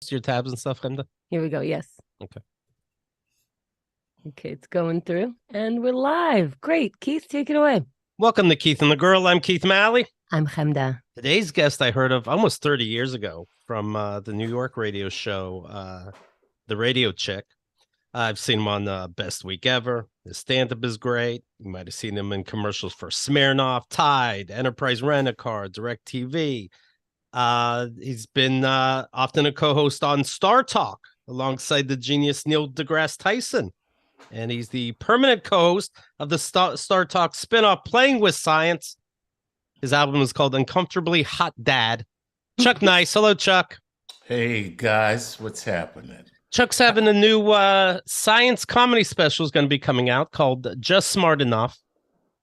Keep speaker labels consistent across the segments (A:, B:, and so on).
A: tabs, and stuff, Linda?
B: Here we go. Yes.
A: Okay.
B: Okay, it's going through, and we're live. Great. Keith, take it away.
A: Welcome to Keith and the Girl. I'm Keith Malley.
B: I'm Chemda.
A: Today's guest I heard of almost 30 years ago from the New York radio show, The Radio Chick. I've seen him on Best Week Ever. His stand-up is great. You might have seen him in commercials for Smirnoff, Tide, Enterprise Rent-A-Car, DirecTV. He's been often a co-host on Star Talk alongside the genius Neil deGrasse Tyson. And he's the permanent co-host of the Star Talk spinoff Playing with Science. His album is called Uncomfortably Hot Dad. Chuck Nice. Hello, Chuck.
C: Hey, guys. What's happening?
A: Chuck's having a new science comedy special is going to be coming out called Just Smart Enough.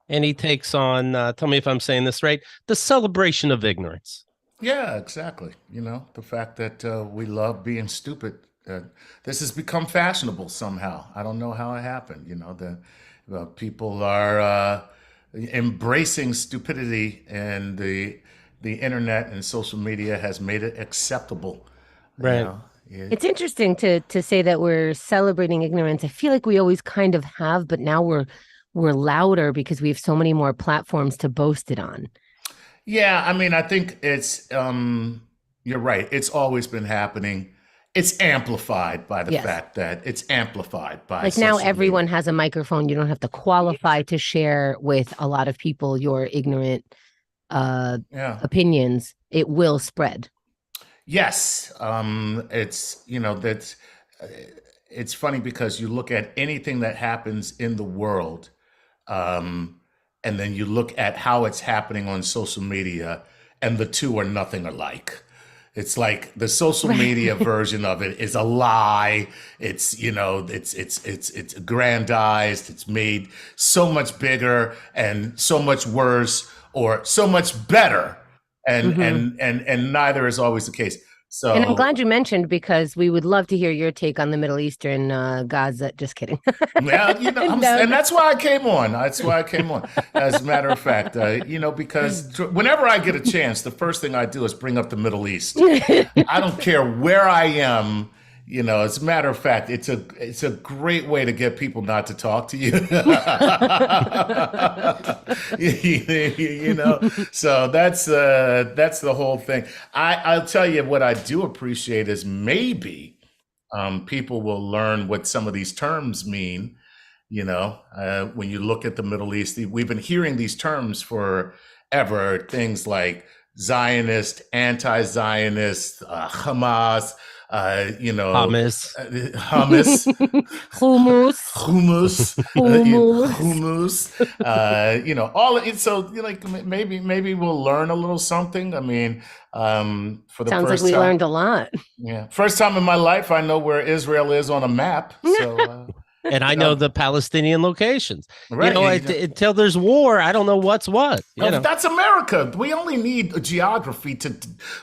A: And he takes on, tell me if I'm saying this right, the celebration of ignorance.
C: Yeah, exactly. You know, the fact that we love being stupid. This has become fashionable somehow. I don't know how it happened. You know, the people are embracing stupidity, and the internet and social media has made it acceptable.
A: Right.
C: You know?
B: It's interesting to say that we're celebrating ignorance. I feel like we always kind of have, but now we're louder because we have so many more platforms to boast it on.
C: Yeah, I mean, I think it's you're right. It's always been happening. It's amplified by the fact that it's amplified by
B: like now everyone has a microphone. You don't have to qualify to share with a lot of people your ignorant opinions. It will spread.
C: Yes. It's, you know, it's funny because you look at anything that happens in the world, and then you look at how it's happening on social media, and the two are nothing alike. It's like the social media version of it is a lie. It's, you know, it's aggrandized. It's made so much bigger and so much worse or so much better. And neither is always the case. So,
B: and I'm glad you mentioned, because we would love to hear your take on the Middle Eastern Gaza. Just kidding.
C: Yeah, you know, and that's why I came on. That's why I came on. As a matter of fact, you know, because whenever I get a chance, the first thing I do is bring up the Middle East. I don't care where I am. You know, as a matter of fact, it's a great way to get people not to talk to you. You know, so that's the whole thing. I'll tell you what I do appreciate is maybe people will learn what some of these terms mean. You know, when you look at the Middle East, we've been hearing these terms forever. Things like Zionist, anti-Zionist, Hamas. You know,
A: hummus,
C: hummus. You know, all it. So, like, maybe we'll learn a little something. I mean, for the
B: sounds
C: first
B: like we
C: time,
B: learned a lot.
C: Yeah, first time in my life, I know where Israel is on a map. So.
A: And I know the Palestinian locations.
C: Right.
A: You know, until there's war, I don't know what's what. You know?
C: That's America. We only need a geography to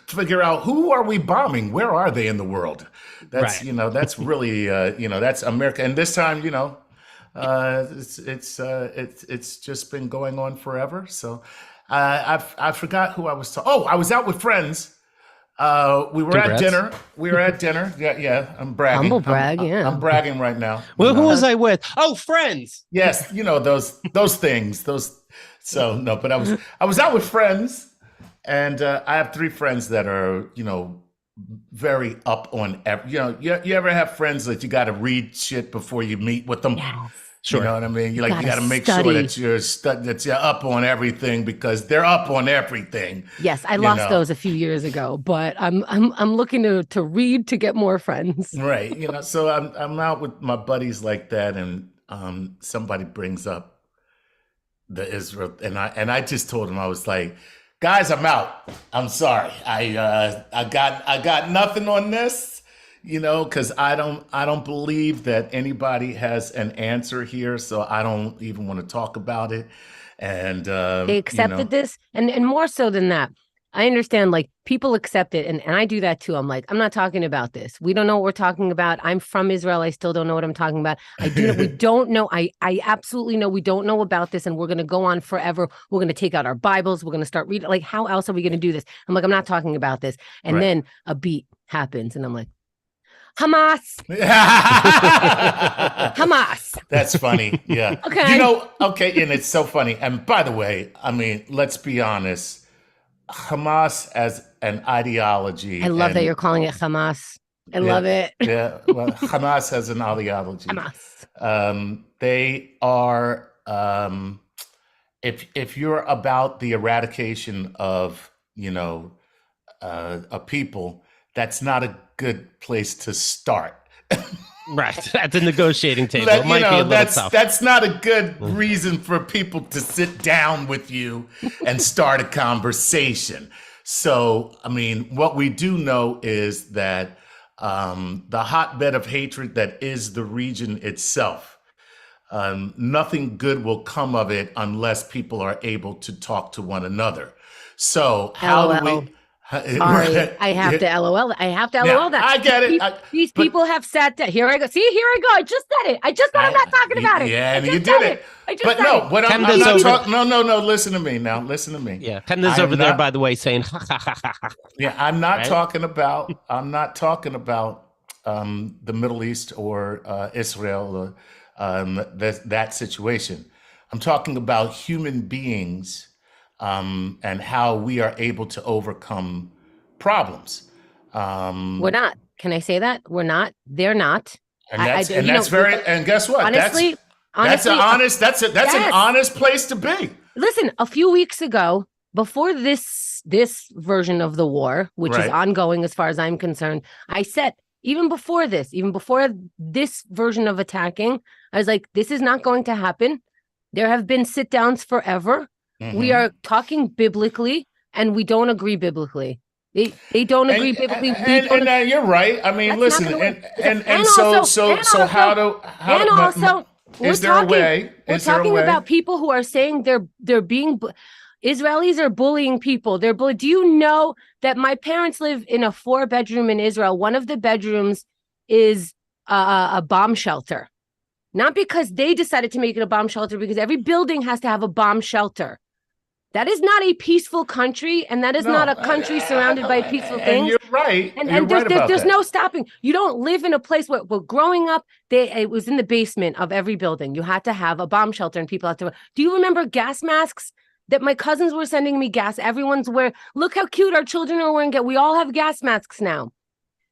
C: figure out who are we bombing? Where are they in the world? That's right. You know, that's really you know, that's America. And this time, you know, it's just been going on forever. So I forgot who I was talking. Oh, I was out with friends. We were at dinner. Yeah. I'm bragging.
B: Humble brag, yeah.
C: I'm bragging right now.
A: Well, who was I with? Oh, friends.
C: Yes, you know, those things. So no, but I was out with friends, and I have 3 friends that are, you know, very up on you know, you ever have friends that you got to read shit before you meet with them?
B: Yes.
A: Sure.
C: You know what I mean? You got to make sure that you're up on everything, because they're up on everything.
B: Yes, I lost those a few years ago, but I'm looking to read to get more friends.
C: Right. You know, so I'm out with my buddies like that, and somebody brings up the Israel, and I just told him, I was like, guys, I'm out. I'm sorry. I got nothing on this. You know, because I don't believe that anybody has an answer here, so I don't even want to talk about it. And
B: they accepted this, and more so than that, I understand, like, people accept it, and I do that too. I'm like, I'm not talking about this. We don't know what we're talking about. I'm from Israel. I still don't know what I'm talking about. We don't know. I absolutely know we don't know about this, and we're going to go on forever. We're going to take out our Bibles. We're going to start reading. Like, how else are we going to do this? I'm like, I'm not talking about this. And then a beat happens, and I'm like, Hamas. Hamas.
C: That's funny. Yeah.
B: Okay.
C: You know, okay, and it's so funny. And by the way, I mean, let's be honest. Hamas as an ideology.
B: I love that
C: and
B: you're calling it Hamas. I
C: yeah,
B: love it.
C: yeah. Well, Hamas has an ideology.
B: Hamas.
C: They are. If you're about the eradication of, you know, a people, that's not a good place to start.
A: Right. At the negotiating table.
C: But,
A: It might be a little tough.
C: that's not a good reason for people to sit down with you and start a conversation. So, I mean, what we do know is that the hotbed of hatred that is the region itself, nothing good will come of it unless people are able to talk to one another. So how
B: LOL.
C: do we?
B: Sorry, I have to LOL. I have to LOL that.
C: I get it.
B: These people have sat down. Here I go. See, here I go. I just said it. I just said I'm not talking about it.
C: Yeah, and you
B: just
C: did
B: said
C: it.
B: I just
C: But
B: said
C: no,
B: it.
C: what I'm
A: Kenda's
C: not
A: over-
C: talking. No. Listen to me now. Listen to me.
A: Yeah. Kenda's
C: I am
A: over there,
C: not-
A: by the way, saying, ha, ha, ha, ha, ha.
C: Yeah, I'm not
A: Right?
C: talking about. I'm not talking about the Middle East or Israel or that situation. I'm talking about human beings and how we are able to overcome problems.
B: We're not. Can I say that? We're not. They're not.
C: And that's very. And guess what?
B: Honestly,
C: that's an honest. That's an
B: yes.
C: honest place to be.
B: Listen, a few weeks ago, before this version of the war, which is
C: Right.
B: ongoing as far as I'm concerned, I said, even before this version of attacking, I was like, this is not going to happen. There have been sit downs forever. We
C: Mhm.
B: are talking biblically, and we don't agree biblically. They don't agree biblically.
C: And you're right. I mean,
B: That's
C: listen,
B: not gonna work.
C: and so how do is there a way?
B: We're
C: Is there a
B: talking
C: way?
B: about people who are saying they're being Israelis are bullying people. Do you know that my parents live in a 4-bedroom in Israel? One of the bedrooms is a bomb shelter. Not because they decided to make it a bomb shelter, because every building has to have a bomb shelter. That is not a peaceful country, and that is not a country surrounded by peaceful things.
C: And you're right.
B: And
C: You're right about
B: there's
C: that.
B: no stopping. You don't live in a place where growing up, it was in the basement of every building. You had to have a bomb shelter, and people had to. Do you remember gas masks that my cousins were sending me? Gas. Everyone's wearing. Look how cute our children are wearing. We all have gas masks now.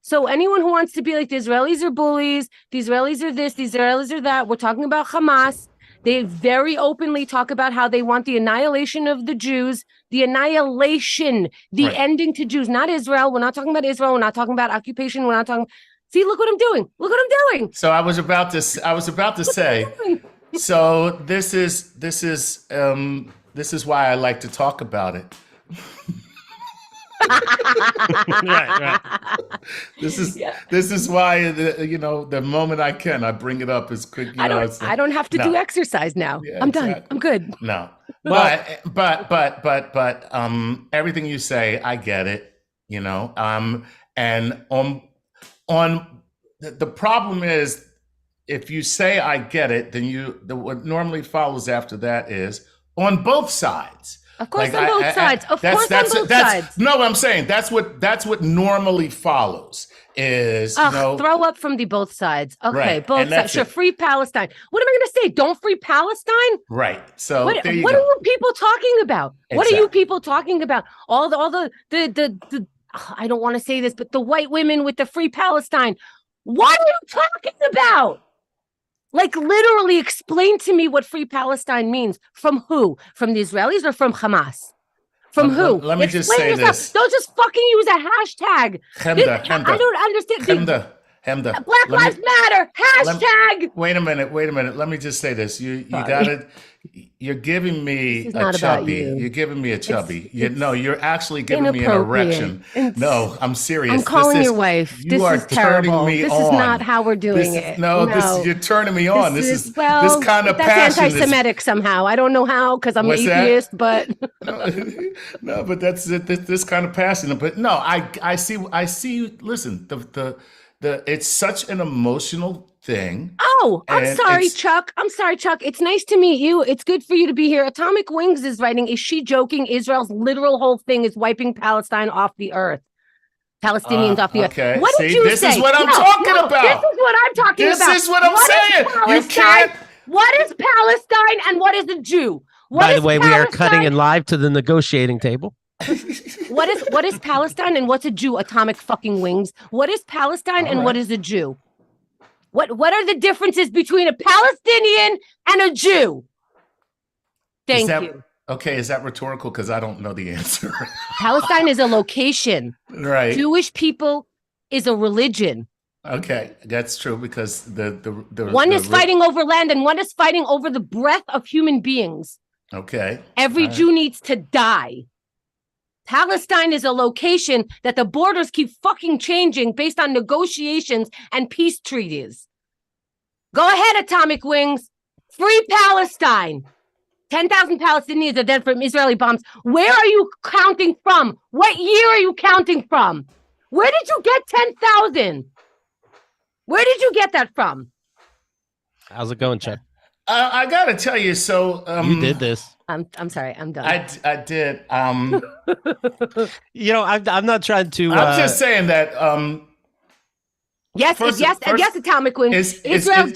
B: So anyone who wants to be like the Israelis are bullies, the Israelis are this, the Israelis are that. We're talking about Hamas. They very openly talk about how they want the annihilation of the Jews, the annihilation, the
C: Right.
B: ending to Jews, not Israel. We're not talking about Israel. We're not talking about occupation. We're not talking. See, look what I'm doing. Look what I'm doing.
C: So I was about to say. So this is why I like to talk about it.
A: Right.
C: This is why the moment I can, I bring it up as quick.
B: I don't have to do exercise now.
C: Yeah,
B: I'm done.
C: exactly.
B: I'm good.
C: No,
A: Well-
C: but everything you say, I get it. And on the problem is, if you say I get it, then what normally follows after that is on both sides.
B: Of course, on both sides. Of course, on both sides.
C: No, I'm saying that's what normally follows is
B: throw up from the both sides. Okay,
C: Right,
B: both
C: and that's
B: sides. Sure,
C: it.
B: Free Palestine. What am I going to say? Don't free Palestine?
C: right. So
B: What
C: there you
B: are
C: go.
B: you people talking about? What are you
C: Exactly.
B: people talking about? All the I don't want to say this, but the white women with the Free Palestine. What are you talking about? Like, literally explain to me what Free Palestine means. From who? From the Israelis or from Hamas? From who?
C: Let me just
B: Explain
C: say
B: yourself.
C: this.
B: Don't just fucking use a hashtag.
C: Hemda.
B: I don't understand.
C: Hemda.
B: Black Lives Matter. Hashtag.
C: Wait a minute. Let me just say this. You're giving me
B: This is
C: a
B: not about
C: chubby.
B: you.
C: You're giving me a chubby.
B: it's
C: You're actually giving me an
B: inappropriate.
C: erection.
B: It's-
C: No, I'm serious.
B: I'm calling
C: This is-
B: your wife.
C: You
B: This
C: are
B: is terrible.
C: turning me
B: This
C: on.
B: is not how we're doing it.
C: You're turning me on. This kind of
B: that's
C: passion.
B: anti-Semitic somehow. I don't know how because I'm
C: What's that?
B: atheist, but
C: No, but that's it. This kind of passion. But no, I see. Listen, it's such an emotional thing.
B: oh, I'm
C: And
B: sorry,
C: it's-
B: Chuck. I'm sorry, Chuck. It's nice to meet you. It's good for you to be here. Atomic Wings is writing. Is she joking? Israel's literal whole thing is wiping Palestine off the earth. Palestinians off the earth.
C: Okay.
B: What did
C: See,
B: you
C: this
B: say?
C: is what I'm talking about.
B: This is what I'm talking about.
C: This is what I'm saying. You can't.
B: What is Palestine and what is a Jew?
A: By the way, we are cutting in live to the negotiating table.
B: What is Palestine and what's a Jew? Atomic fucking wings. What is Palestine and what is a Jew? What are the differences between a Palestinian and a Jew? Thank you.
C: Okay, is that rhetorical? Because I don't know the answer.
B: Palestine is a location.
C: Right.
B: Jewish people is a religion.
C: Okay, that's true because the
B: one is fighting over land and one is fighting over the breath of human beings.
C: Okay.
B: Every Jew needs to die. Palestine is a location that the borders keep fucking changing based on negotiations and peace treaties. Go ahead, Atomic Wings. Free Palestine. 10,000 Palestinians are dead from Israeli bombs. Where are you counting from? What year are you counting from? Where did you get 10,000? Where did you get that from?
A: How's it going, Chuck?
C: I gotta tell you, so
A: you did this.
B: I'm sorry, I'm done.
C: I did.
A: You know, I'm not trying to.
C: I'm just saying that.
B: Yes, Atomic Wings. Israel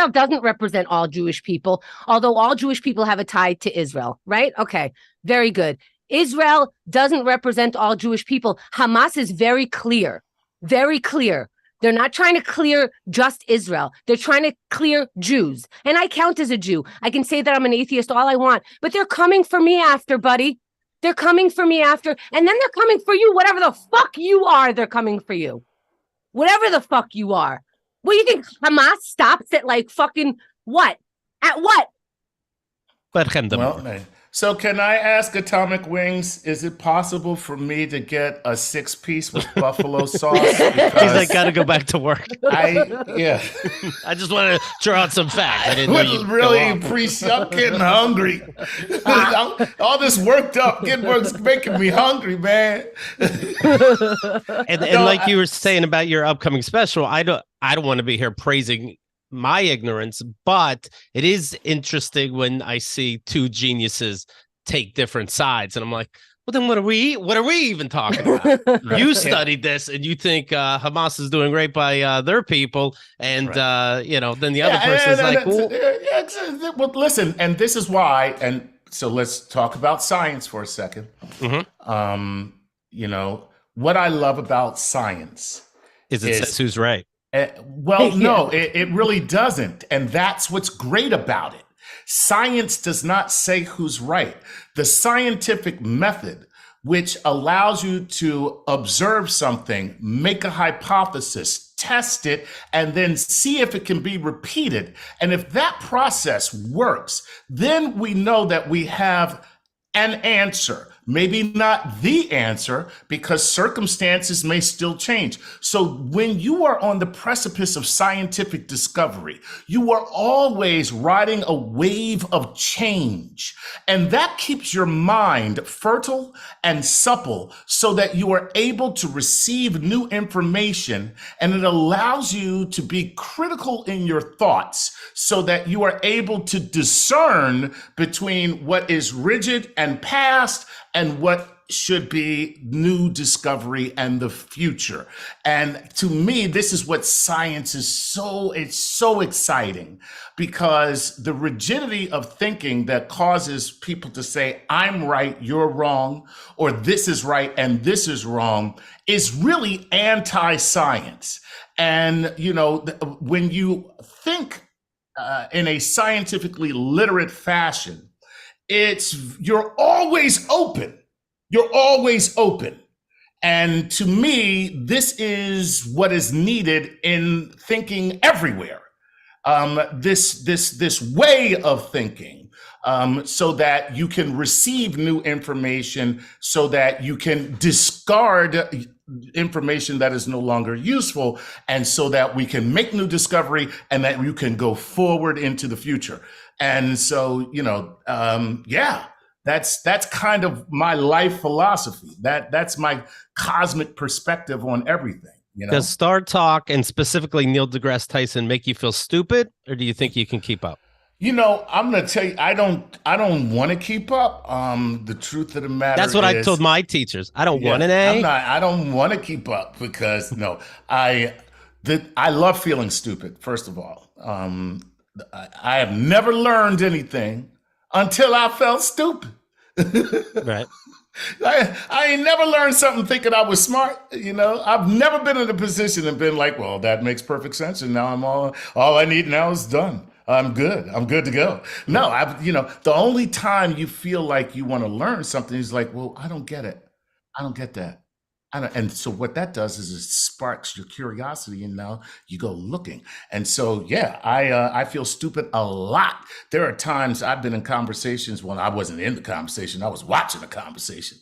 B: doesn't represent all Jewish people, although all Jewish people have a tie to Israel, right? Okay, very good. Israel doesn't represent all Jewish people. Hamas is very clear, very clear. They're not trying to clear just Israel. They're trying to clear Jews. And I count as a Jew. I can say that I'm an atheist all I want, but they're coming for me after, buddy. They're coming for me after. And then they're coming for you. Whatever the fuck you are, they're coming for you. Whatever the fuck you are. What do you think? Hamas stops at like fucking what? At what?
C: Well, so can I ask Atomic Wings, is it possible for me to get a 6-piece with buffalo sauce?
A: Because I got to go back to work.
C: I
A: just want to throw out some facts. I didn't
C: know you really appreciate. I'm getting hungry. All this worked up, making me hungry, man.
A: and like you were saying about your upcoming special, I don't want to be here praising my ignorance, but it is interesting when I see two geniuses take different sides, and I'm like, well, then what are we even talking about? You studied this, and you think Hamas is doing great by their people, and then the other person is like,
C: well, listen, and this is why, and so let's talk about science for a second.
A: Mm-hmm.
C: What I love about science
A: is it says who's right.
C: No, it really doesn't. And that's what's great about it. Science does not say who's right. The scientific method, which allows you to observe something, make a hypothesis, test it, and then see if it can be repeated. And if that process works, then we know that we have an answer. Maybe not the answer, because circumstances may still change. So when you are on the precipice of scientific discovery, you are always riding a wave of change. And that keeps your mind fertile and supple so that you are able to receive new information, and it allows you to be critical in your thoughts so that you are able to discern between what is rigid and past and what should be new discovery and the future. And to me, this is what science is it's so exciting, because the rigidity of thinking that causes people to say, I'm right, you're wrong, or this is right and this is wrong, is really anti-science. And, when you think in a scientifically literate fashion, you're always open. You're always open. And to me, this is what is needed in thinking everywhere. This way of thinking, so that you can receive new information, so that you can discard information that is no longer useful, and so that we can make new discovery and that you can go forward into the future. And so, that's kind of my life philosophy. That's my cosmic perspective on everything.
A: Does Star Talk and specifically Neil deGrasse Tyson make you feel stupid, or do you think you can keep up?
C: I'm gonna tell you, I don't want to keep up. The truth of the matter
A: That's what I told
C: is,
A: my teachers. I don't want
C: yeah,
A: an A.
C: I don't want to keep up because no, I I love feeling stupid. First of all, I have never learned anything until I felt stupid.
A: Right.
C: I ain't never learned something thinking I was smart. I've never been in a position and been like, well, that makes perfect sense, and now all I need now is done. I'm good. I'm good to go. No, the only time you feel like you want to learn something is like, well, I don't get it. I don't get that. And so what that does is it sparks your curiosity, and now you go looking. And so, yeah, I feel stupid a lot. There are times I've been in conversations when I wasn't in the conversation, I was watching the conversation,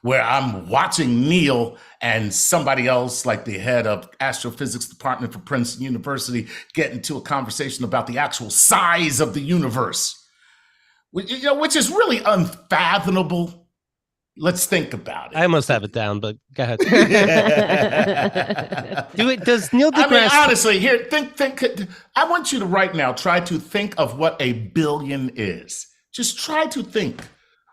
C: where I'm watching Neil and somebody else, like the head of astrophysics department for Princeton University, get into a conversation about the actual size of the universe, which is really unfathomable. Let's think about it.
A: I almost have it down, but go ahead. Does Neil deGrasse?
C: I mean, honestly, here, think. I want you to right now try to think of what a billion is. Just try to think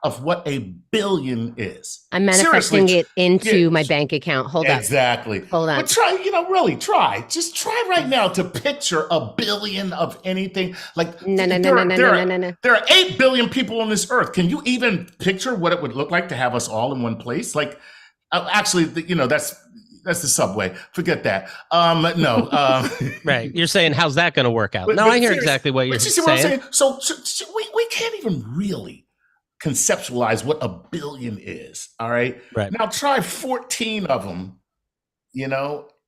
C: of what a billion is.
B: I'm manifesting
C: Seriously,
B: it into my bank account. Hold on.
C: exactly.
B: Hold on.
C: But try, really try. Just try right now to picture a billion of anything. Like
B: No.
C: there are 8 billion people on this earth. Can you even picture what it would look like to have us all in one place? Like, actually, that's the subway. Forget that. No.
A: Right. You're saying, how's that going to work out?
C: But
A: I hear
C: seriously,
A: exactly what you're
C: but you see
A: saying.
C: what I'm saying? So we can't even really conceptualize what a billion is. All right.
A: Right.
C: Now try 14 of them,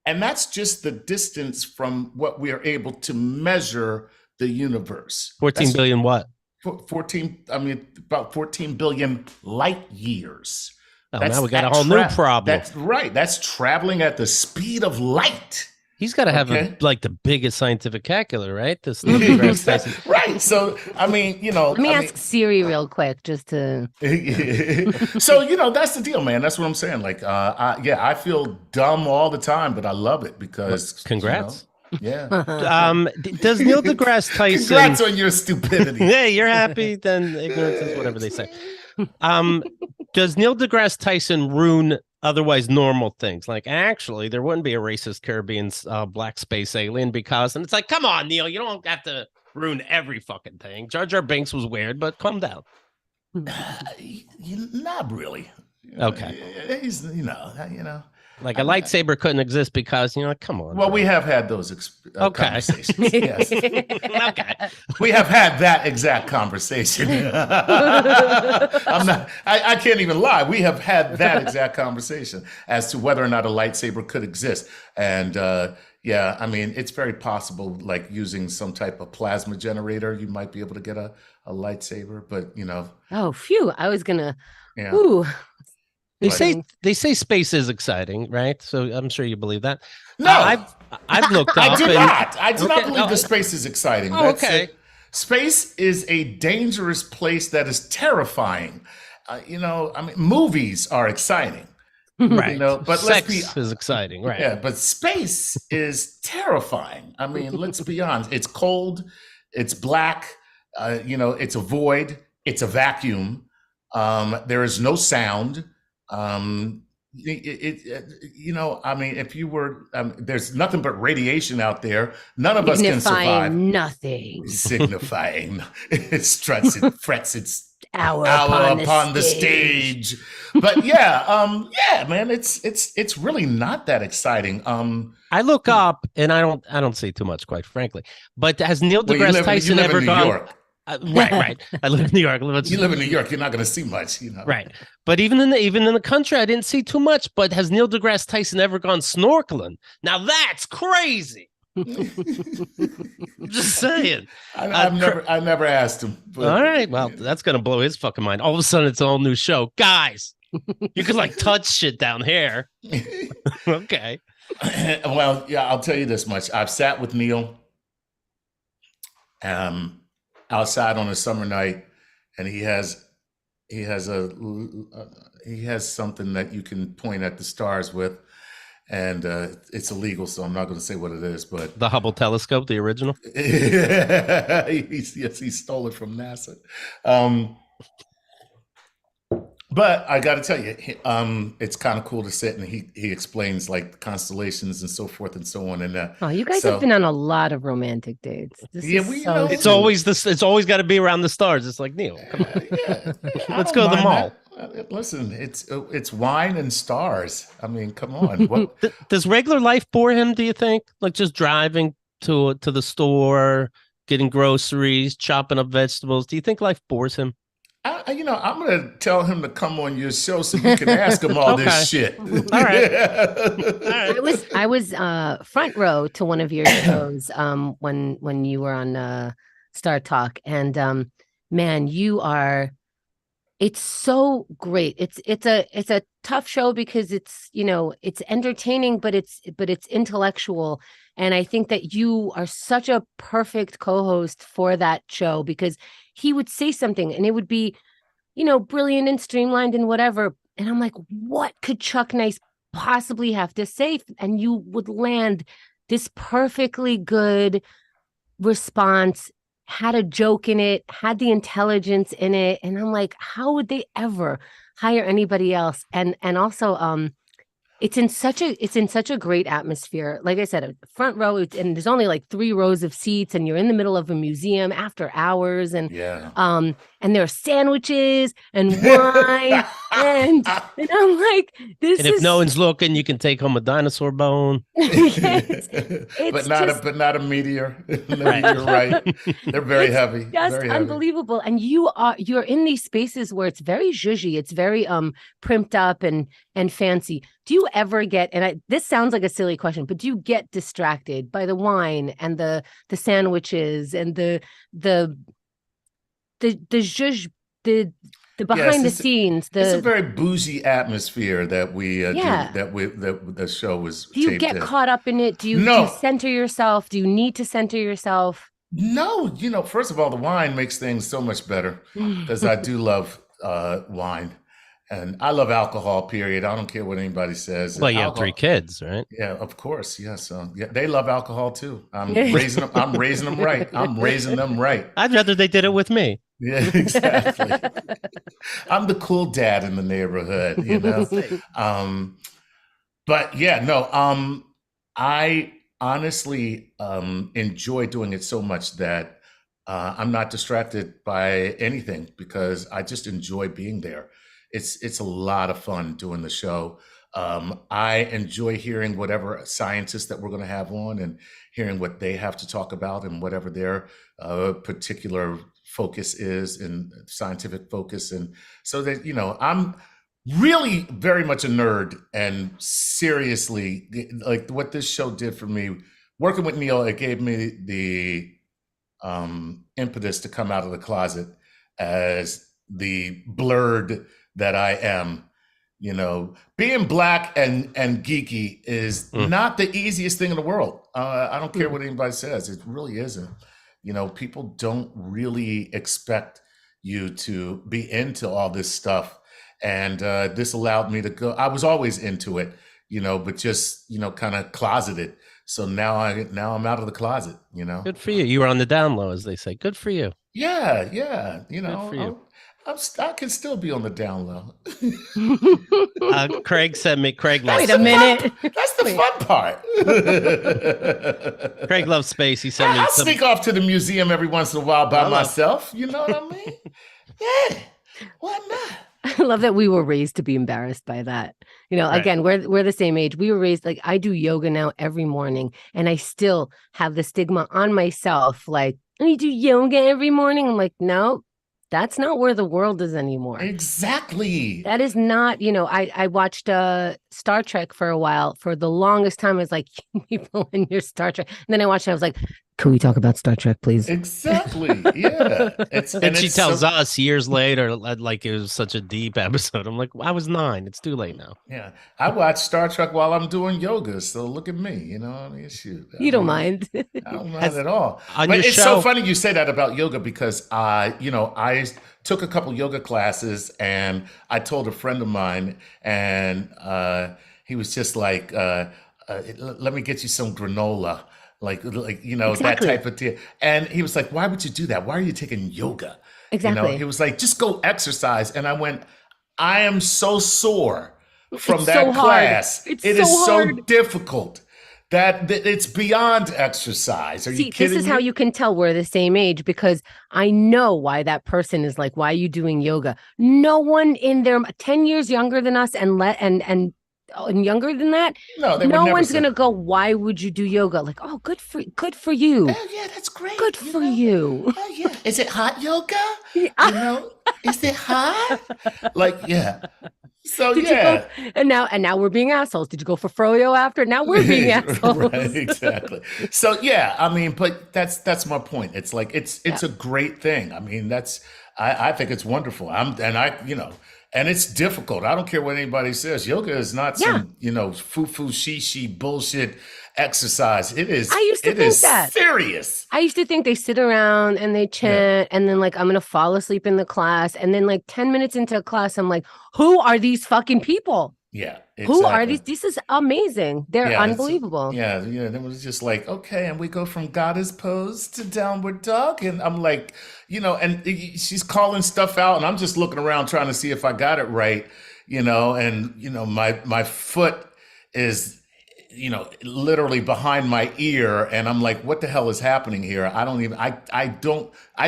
C: and that's just the distance from what we are able to measure the universe.
A: 14 billion what?
C: 14, I mean, about 14 billion light years.
A: Oh, now we got a whole new problem.
C: That's right. That's traveling at the speed of light.
A: He's got to have the biggest scientific calculator, right? This Neil deGrasse Tyson.
C: Right. So, I mean,
B: Let me ask Siri real quick, just to.
C: So, that's the deal, man. That's what I'm saying. Like, I feel dumb all the time, but I love it because.
A: Congrats.
C: Yeah.
A: Does Neil deGrasse Tyson?
C: Congrats on your stupidity.
A: Hey, you're happy? Then ignorance is whatever they say. Does Neil deGrasse Tyson ruin otherwise normal things? Like, actually, there wouldn't be a racist Caribbean black space alien because, and it's like, come on, Neil, you don't have to ruin every fucking thing. Jar Jar Binks was weird, but calm down.
C: Not really.
A: Okay.
C: He's,
A: Like a lightsaber couldn't exist because, come on.
C: Well, we have had those conversations. Yes.
A: Okay.
C: We have had that exact conversation. I can't even lie. We have had that exact conversation as to whether or not a lightsaber could exist. And yeah, I mean, it's very possible, like using some type of plasma generator, you might be able to get a lightsaber, but
B: Oh, phew. I was going to.
C: Yeah.
B: Ooh.
A: They say space is exciting, right? So I'm sure you believe that.
C: No,
A: I've looked up.
C: I do not believe the space is exciting.
A: Oh, okay.
C: Space is a dangerous place that is terrifying. I mean, movies are exciting,
A: right?
C: But
A: sex is exciting, right?
C: Yeah, but space is terrifying. I mean, let's be honest. It's cold. It's black. It's a void. It's a vacuum. There is no sound. I mean, if you were, there's nothing but radiation out there. None of us can survive.
B: Nothing.
C: Signifying. It struts, it frets its
B: hour
C: upon the stage. But yeah, man, it's really not that exciting.
A: I look up and I don't see too much, quite frankly. But has Neil deGrasse Tyson ever gone?
C: York.
A: Right. I live in New York.
C: You live in New York. You're not going to see much,
A: Right. But even in the country, I didn't see too much. But has Neil deGrasse Tyson ever gone snorkeling? Now that's crazy. Just saying.
C: I never asked him.
A: But, all right. Well, that's going to blow his fucking mind. All of a sudden, it's an all new show, guys. You could touch shit down here. Okay.
C: Well, yeah, I'll tell you this much. I've sat with Neil. Outside on a summer night, and he has something that you can point at the stars with, and it's illegal, so I'm not going to say what it is. But
A: The Hubble telescope, the original.
C: he stole it from NASA. But I got to tell you, it's kind of cool to sit and he explains like constellations and so forth and so on. And
B: Oh, you guys have been on a lot of romantic dates. This
C: Yeah,
B: is
C: we
B: so
C: know.
A: It's
B: sweet.
A: always this. It's always got to be around the stars. It's like Neil, come on.
C: Yeah, I
A: Let's
C: don't
A: go to the
C: mind
A: mall.
C: that. Listen, it's wine and stars. I mean, come on. What?
A: Does regular life bore him? Do you think? Like just driving to the store, getting groceries, chopping up vegetables. Do you think life bores him?
C: I'm going to tell him to come on your show so you can ask him all
A: Okay.
C: this shit.
A: All right. All right.
B: I was front row to one of your shows when you were on Star Talk, and man, it's so great. It's a tough show because it's it's entertaining, but it's intellectual. And I think that you are such a perfect co-host for that show, because he would say something and it would be, brilliant and streamlined and whatever. And I'm like, what could Chuck Nice possibly have to say? And you would land this perfectly good response, had a joke in it, had the intelligence in it. And I'm like, how would they ever hire anybody else? And also, it's in such a great atmosphere. Like I said, front row, and there's only like 3 rows of seats, and you're in the middle of a museum after hours, and
C: Yeah.
B: and there are sandwiches and wine, and I'm like, this
A: And
B: is.
A: if no one's looking, you can take home a dinosaur bone.
C: But not a meteor. No, you're right. They're very heavy.
B: Just
C: Very
B: unbelievable. And you're in these spaces where it's very zhuzhy, it's very primped up and fancy. Do you ever get, and this sounds like a silly question, but do you get distracted by the wine and the sandwiches and the zhuzh, the behind the scenes?
C: It's a very bougie atmosphere that we do, that the show was.
B: Do you get caught up in it? Do you center yourself? Do you need to center yourself?
C: No, first of all, the wine makes things so much better because I do love wine. And I love alcohol, period. I don't care what anybody says.
A: Well, you have 3 kids, right?
C: Yeah, of course. Yeah, so they love alcohol too. I'm raising them right. I'm raising them right.
A: I'd rather they did it with me.
C: Yeah, exactly. I'm the cool dad in the neighborhood, But yeah, no. I honestly enjoy doing it so much that I'm not distracted by anything because I just enjoy being there. It's a lot of fun doing the show. I enjoy hearing whatever scientists that we're going to have on and hearing what they have to talk about and whatever their particular focus is and scientific focus. And so that, I'm really very much a nerd, and seriously, like what this show did for me, working with Neil, it gave me the impetus to come out of the closet as the blurred that I am. Being Black and geeky is not the easiest thing in the world. I don't care what anybody says. It really isn't. People don't really expect you to be into all this stuff. And this allowed me to go. I was always into it, but just, kind of closeted. So now I'm out of the closet,
A: Good for you. You were on the down low, as they say. Good for you.
C: Yeah.
A: Good for you.
C: I can still be on the down low.
A: Craig loves.
B: Wait a minute.
C: That's the fun part.
A: Craig loves space. He sent me.
C: I sneak off to the museum every once in a while by myself. You know what I mean? Yeah. Why not?
B: I love that we were raised to be embarrassed by that.
C: Right.
B: Again, we're the same age. We were raised, like, I do yoga now every morning, and I still have the stigma on myself. Like, oh, you do yoga every morning? I'm like, no, that's not where the world is anymore.
C: Exactly.
B: That is not, I watched Star Trek for a while. For the longest time, I was like, people in your Star Trek. And then I watched it, I was like, can we talk about Star Trek, please?
C: Exactly. Yeah.
A: And she tells us years later, like it was such a deep episode. I'm like, I was 9. It's too late now.
C: Yeah. I watch Star Trek while I'm doing yoga. So look at me, I mean, shoot.
B: You don't mind.
C: I don't mind at all.
A: On
C: But
A: your
C: it's
A: show,
C: so funny you say that about yoga because, I took a couple yoga classes and I told a friend of mine and he was just like, let me get you some granola, like that
B: Exactly.
C: type of thing. And he was like, why would you do that? Why are you taking yoga? He
B: Exactly.
C: was like, just go exercise. And I went, I am so sore from
B: It's so
C: that
B: hard.
C: class.
B: It's
C: It
B: so
C: is so
B: hard.
C: difficult that it's beyond exercise. Are you
B: See, this is
C: kidding
B: how
C: me?
B: you can tell we're the same age because I know why that person is like, why are you doing yoga? No one in their 10 years younger than us and younger than that,
C: No, they would
B: no
C: never
B: one's
C: say.
B: gonna go, why would you do yoga? Like, oh, good for you.
C: Oh yeah, that's
B: Good
C: great.
B: for you.
C: Oh yeah. Is it hot yoga?
B: Yeah.
C: You know, is it hot? Like, yeah. So
B: Did you go
C: yeah.
B: and now we're being assholes. Did you go for froyo after? Now we're being
C: Right,
B: assholes.
C: exactly. So yeah, I mean, but that's my point. It's like
B: Yeah.
C: it's a great thing. I mean, I think it's wonderful. And it's difficult. I don't care what anybody says. Yoga is not
B: Yeah.
C: some, foo-foo she bullshit exercise. It
B: I
C: is
B: used to
C: it is
B: think that.
C: serious.
B: I used to think they sit around and they
C: Yeah.
B: chant, and then like I'm gonna fall asleep in the class, and then like 10 minutes into a class, I'm like, who are these fucking people?
C: Yeah,
B: Who are
C: exactly.
B: these? This is amazing. They're
C: Yeah,
B: unbelievable.
C: yeah. It was just like, okay, and we go from goddess pose to downward dog, and I'm like, and she's calling stuff out, and I'm just looking around trying to see if I got it right, and my foot is, literally behind my ear, and I'm like, what the hell is happening here? I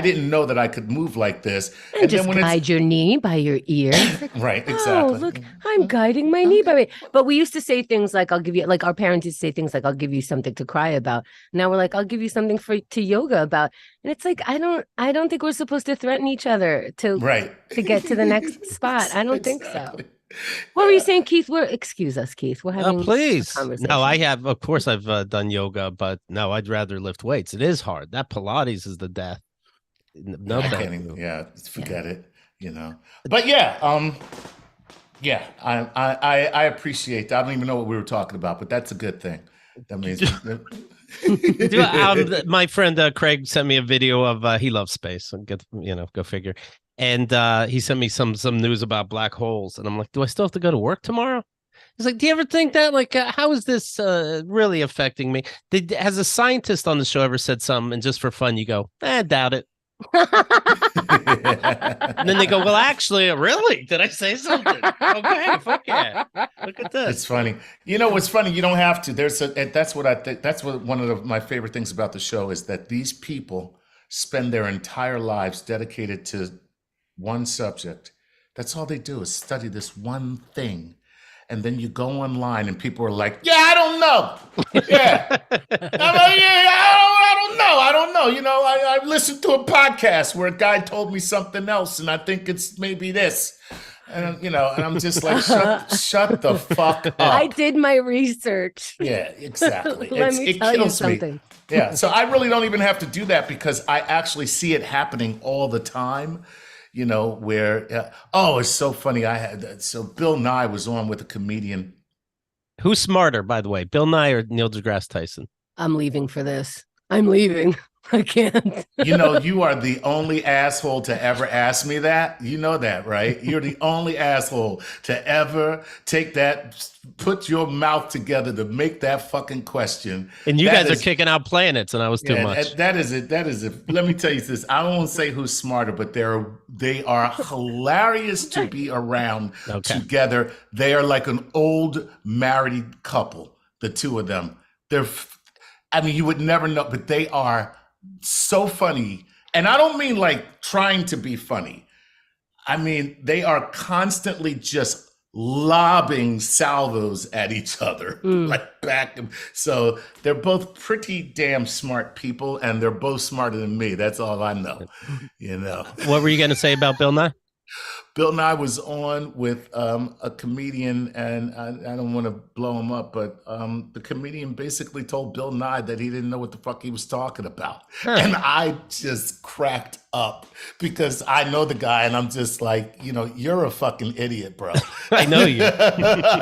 C: didn't know that I could move like this,
B: And
C: and then
B: just
C: when it's
B: guide your knee by your ear. It's like,
C: right,
B: oh,
C: exactly.
B: look, I'm guiding my knee by my. But we used to say things like, I'll give you, like our parents used to say things like, I'll give you something to cry about. Now we're like, I'll give you something to yoga about. And it's like, I don't think we're supposed to threaten each other
C: Right.
B: to get to the next spot. I don't think so.
C: Exactly.
B: What were you saying, Keith? Excuse us, Keith. We're having a
A: Please. No, I
B: conversation.
A: have, of course, I've done yoga, but no, I'd rather lift weights. It is hard. That Pilates is the death. No,
C: I
A: thank
C: can't even,
A: you.
C: yeah,
B: Yeah.
C: forget it. But yeah, yeah, I appreciate that. I don't even know what we were talking about, but that's a good thing. That means
A: My friend Craig sent me a video of he loves space. So go figure. And he sent me some news about black holes, and I'm like, do I still have to go to work tomorrow? He's like, do you ever think that? Like, how is this really affecting me? Has a scientist on the show ever said something, and just for fun, you go, I doubt it. And then they go, well, actually, really? Did I say something? Okay, fuck yeah. Look at
C: it's
A: this.
C: funny. What's funny? You don't have to. That's what I think. That's what one of my favorite things about the show is that these people spend their entire lives dedicated to one subject. That's all they do is study this one thing. And then you go online and people are like, yeah, I don't know. Yeah. I'm like, yeah, I don't know. I listened to a podcast where a guy told me something else, and I think it's maybe this. And I'm just like, shut the fuck
B: I
C: up.
B: did my research.
C: Yeah, exactly.
B: Let me
C: It
B: tell you
C: kills me.
B: something.
C: Yeah. So I really don't even have to do that because I actually see it happening all the time. Where it's so funny. So Bill Nye was on with a comedian.
A: Who's smarter, by the way, Bill Nye or Neil deGrasse Tyson?
B: I'm leaving for this. I'm leaving. I can't.
C: You are the only asshole to ever ask me that. You know that, right? You're the only asshole to ever put your mouth together to make that fucking question.
A: And you
C: That
A: guys are
C: is
A: kicking out planets, and I was too much.
C: That is it. That is it. Let me tell you this. I won't say who's smarter, but they are hilarious to be around
A: Okay.
C: together. They are like an old married couple, the two of them. You would never know, but they are so funny. And I don't mean like trying to be funny. I mean, they are constantly just lobbing salvos at each other, like back. So they're both pretty damn smart people, and they're both smarter than me. That's all I know.
A: What were you going to say about Bill Nye?
C: Bill Nye was on with a comedian, and I don't want to blow him up, but the comedian basically told Bill Nye that he didn't know what the fuck he was talking about.
A: Huh.
C: And I just cracked up because I know the guy, and I'm just like, you're a fucking idiot, bro.
A: I know you.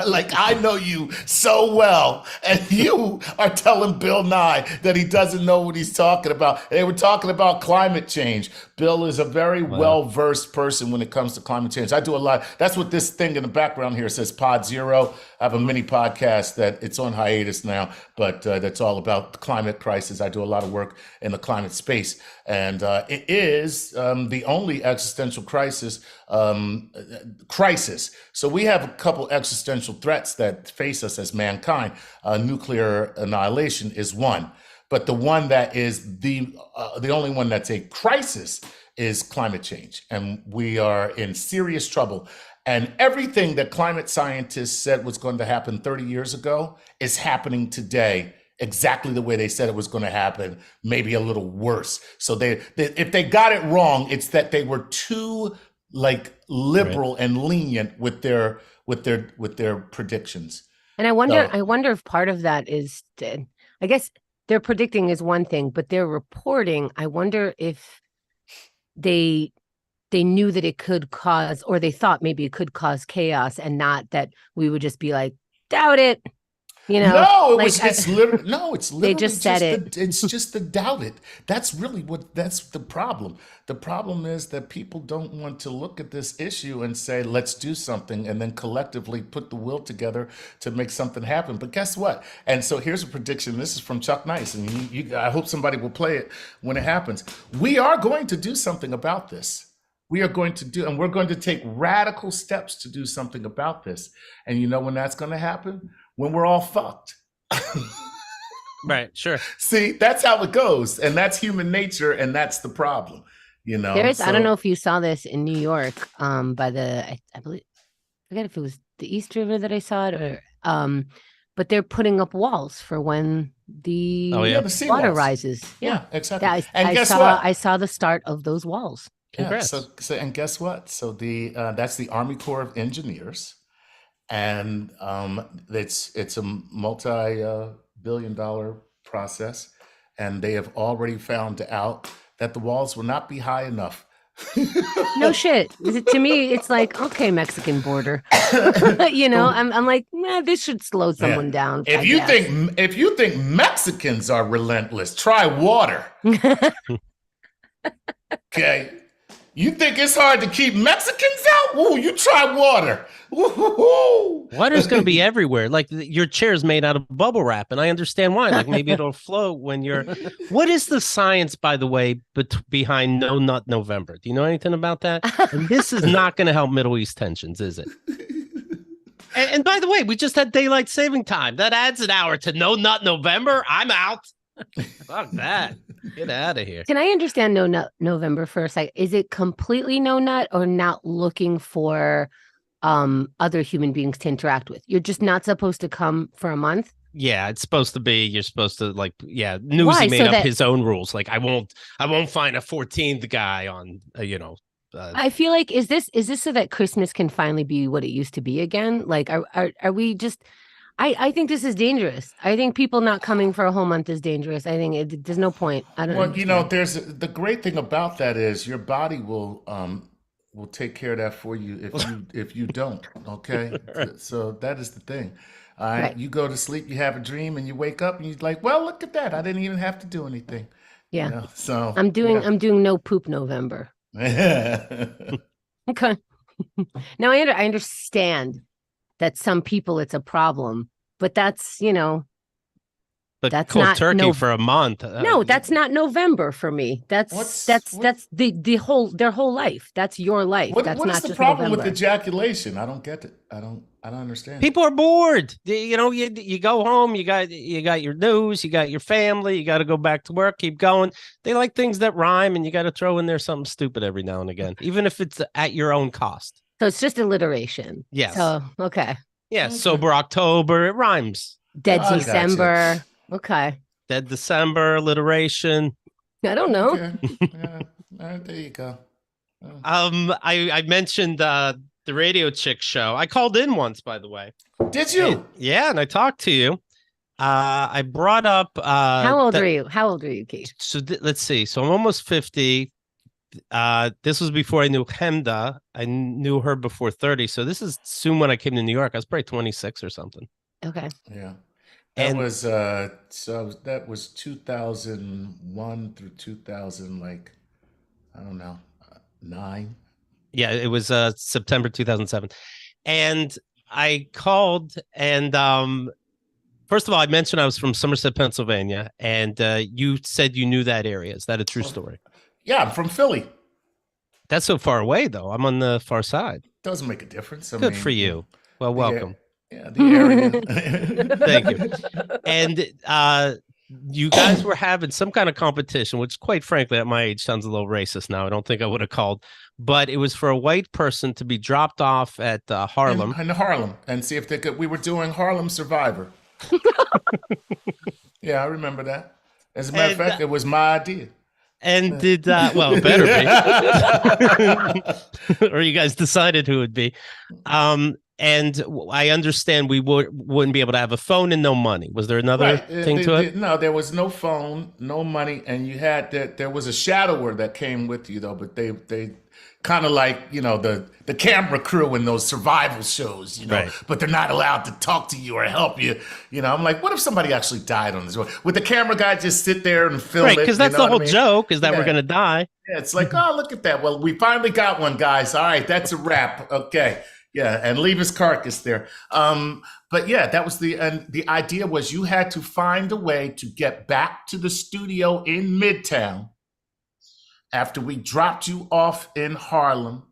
C: Like, I know you so well, and you are telling Bill Nye that he doesn't know what he's talking about. They were talking about climate change. Bill is a very well-versed person when it comes to climate change. I do a lot. That's what this thing in the background here says, Pod Zero. I have a mini podcast that it's on hiatus now, but that's all about the climate crisis. I do a lot of work in the climate space, and it is the only existential crisis. So we have a couple existential threats that face us as mankind. Nuclear annihilation is one, but the one that is the only one that's a crisis is climate change, and we are in serious trouble. And everything that climate scientists said was going to happen 30 years ago is happening today exactly the way they said it was going to happen, maybe a little worse. So if they got it wrong, it's that they were too like liberal and lenient with their predictions.
B: And I wonder if part of that is, I guess their predicting is one thing, but their reporting, I wonder if they knew that it could cause, or they thought maybe it could cause chaos, and not that we would just be like, doubt it.
C: No, it's literally
B: they just said it.
C: It's just the doubt it. That's the problem. The problem is that people don't want to look at this issue and say, let's do something, and then collectively put the will together to make something happen. But guess what? And so here's a prediction. This is from Chuck Nice, and I hope somebody will play it when it happens. We are going to do something about this. We're going to take radical steps to do something about this. And you know when that's going to happen? When we're all fucked.
A: Right, sure.
C: See, that's how it goes. And that's human nature, and that's the problem.
B: I don't know if you saw this in New York, by I believe, I forget if it was the East River that I saw it, or but they're putting up walls for when the
C: the
B: water rises.
C: Yeah, exactly.
B: I saw the start of those walls.
A: Congrats.
C: So and guess what? So that's the Army Corps of Engineers, and it's a multi-billion-dollar process, and they have already found out that the walls will not be high enough.
B: No shit. To me, it's like, okay, Mexican border. I'm like, this should slow someone down.
C: If you think Mexicans are relentless, try water. Okay. You think it's hard to keep Mexicans out? Ooh, you try water.
A: Water's going to be everywhere. Like your chair's made out of bubble wrap, and I understand why. Like maybe it'll float when you're. What is the science, by the way, behind No Nut November? Do you know anything about that? And this is not going to help Middle East tensions, is it? And by the way, we just had daylight saving time. That adds an hour to No Nut November. I'm out. Fuck that. Get out of here.
B: Can I understand No Nut November for a second? Is it completely no nut, or not looking for other human beings to interact with? You're just not supposed to come for a month?
A: Yeah, it's supposed to be. You're supposed to Newsy made up his own rules. Like I won't find a 14th guy on
B: I feel like is this so that Christmas can finally be what it used to be again? Like are we just I think this is dangerous. I think people not coming for a whole month is dangerous. I think there's no point. I don't know.
C: Well, there's the great thing about that is your body will take care of that for you if you don't. Okay, so that is the thing. All right? Right. You go to sleep, you have a dream, and you wake up, and you're like, well, look at that. I didn't even have to do anything.
B: Yeah.
C: So
B: I'm doing no poop November. Okay. Now I understand that some people it's a problem, but that's
A: But
B: that's
A: cold
B: not
A: turkey for a month.
B: No, that's not November for me. That's their whole life. That's your life. That's
C: what
B: not
C: is the
B: just
C: problem
B: November.
C: with ejaculation? I don't get it. I don't understand.
A: People are bored. You go home. You got your news. You got your family. You got to go back to work. Keep going. They like things that rhyme, and you got to throw in there something stupid every now and again, even if it's at your own cost.
B: So it's just alliteration.
A: Yes.
B: So okay.
A: Yeah. Okay. Sober October. It rhymes.
B: Dead December. Okay.
A: Dead December, alliteration.
B: I don't know.
C: Okay. Yeah. There you go.
A: I mentioned the radio chick show. I called in once, by the way.
C: Did you?
A: And I talked to you. I brought up.
B: How old are you? How old are you, Keith?
A: So let's see. So I'm almost 50. This was before I knew Hemda. I knew her before 30. So this is soon when I came to New York. I was probably 26 or something.
B: Okay.
C: Yeah. That was 2001 through 2000, I don't know, 9.
A: Yeah, it was September 2007. And I called and first of all, I mentioned I was from Somerset, Pennsylvania, and you said you knew that area. Is that a true story?
C: Yeah, I'm from Philly.
A: That's so far away, though. I'm on the far side.
C: Doesn't make a difference. I
A: Good for
C: mean,
A: you. Well,
C: the
A: welcome.
C: yeah, the area.
A: Thank you. And you guys were having some kind of competition, which, quite frankly, at my age, sounds a little racist now. I don't think I would have called, but it was for a white person to be dropped off at Harlem.
C: In Harlem, and see if they could. We were doing Harlem Survivor. Yeah, I remember that. As a matter of fact, it was my idea.
A: And did well, it better be, or you guys decided who it would be. And I understand we wouldn't be able to have a phone and no money. Was there another thing to it?
C: No, there was no phone, no money, and you had that. There was a shadower that came with you though, but they kind of like, you know, the camera crew in those survival shows, you know,
A: Right.
C: but they're not allowed to talk to you or help you. You know, I'm like, what if somebody actually died on this road? Would the camera guy just sit there and film
A: Right,
C: it?
A: because that's
C: you know
A: the whole
C: what I mean?
A: joke is that we're
C: Yeah.
A: going to die.
C: Yeah, it's like, oh, look at that. Well, we finally got one, guys. All right, that's a wrap. Okay. Yeah, and leave his carcass there. But yeah, that was the idea was you had to find a way to get back to the studio in Midtown after we dropped you off in Harlem.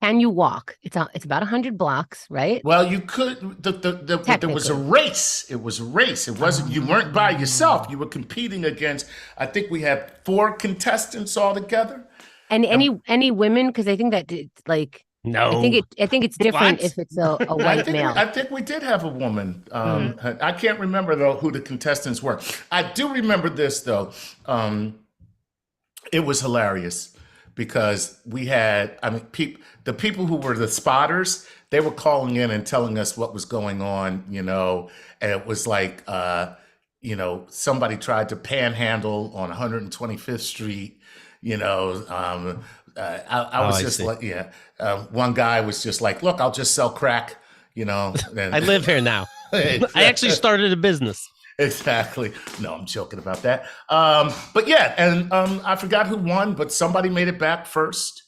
B: Can you walk? It's about 100 blocks, right?
C: Well, you could. There was a race. It was a race. It wasn't. You weren't by yourself. You were competing against. I think we had 4 contestants altogether.
B: And any women? Because I think that like
A: No.
B: I think it's different
A: What?
B: if it's a white male.
C: I think we did have a woman. I can't remember though who the contestants were. I do remember this though. It was hilarious because we had. I mean, the people who were the spotters, they were calling in and telling us what was going on. You know, and it was like, you know, somebody tried to panhandle on 125th Street. You know, I was just
A: see.
C: like, yeah. One guy was just like, look, I'll just sell crack, you know. And
A: I live here now. I actually started a business.
C: Exactly. No, I'm joking about that. But yeah, and I forgot who won, but somebody made it back first.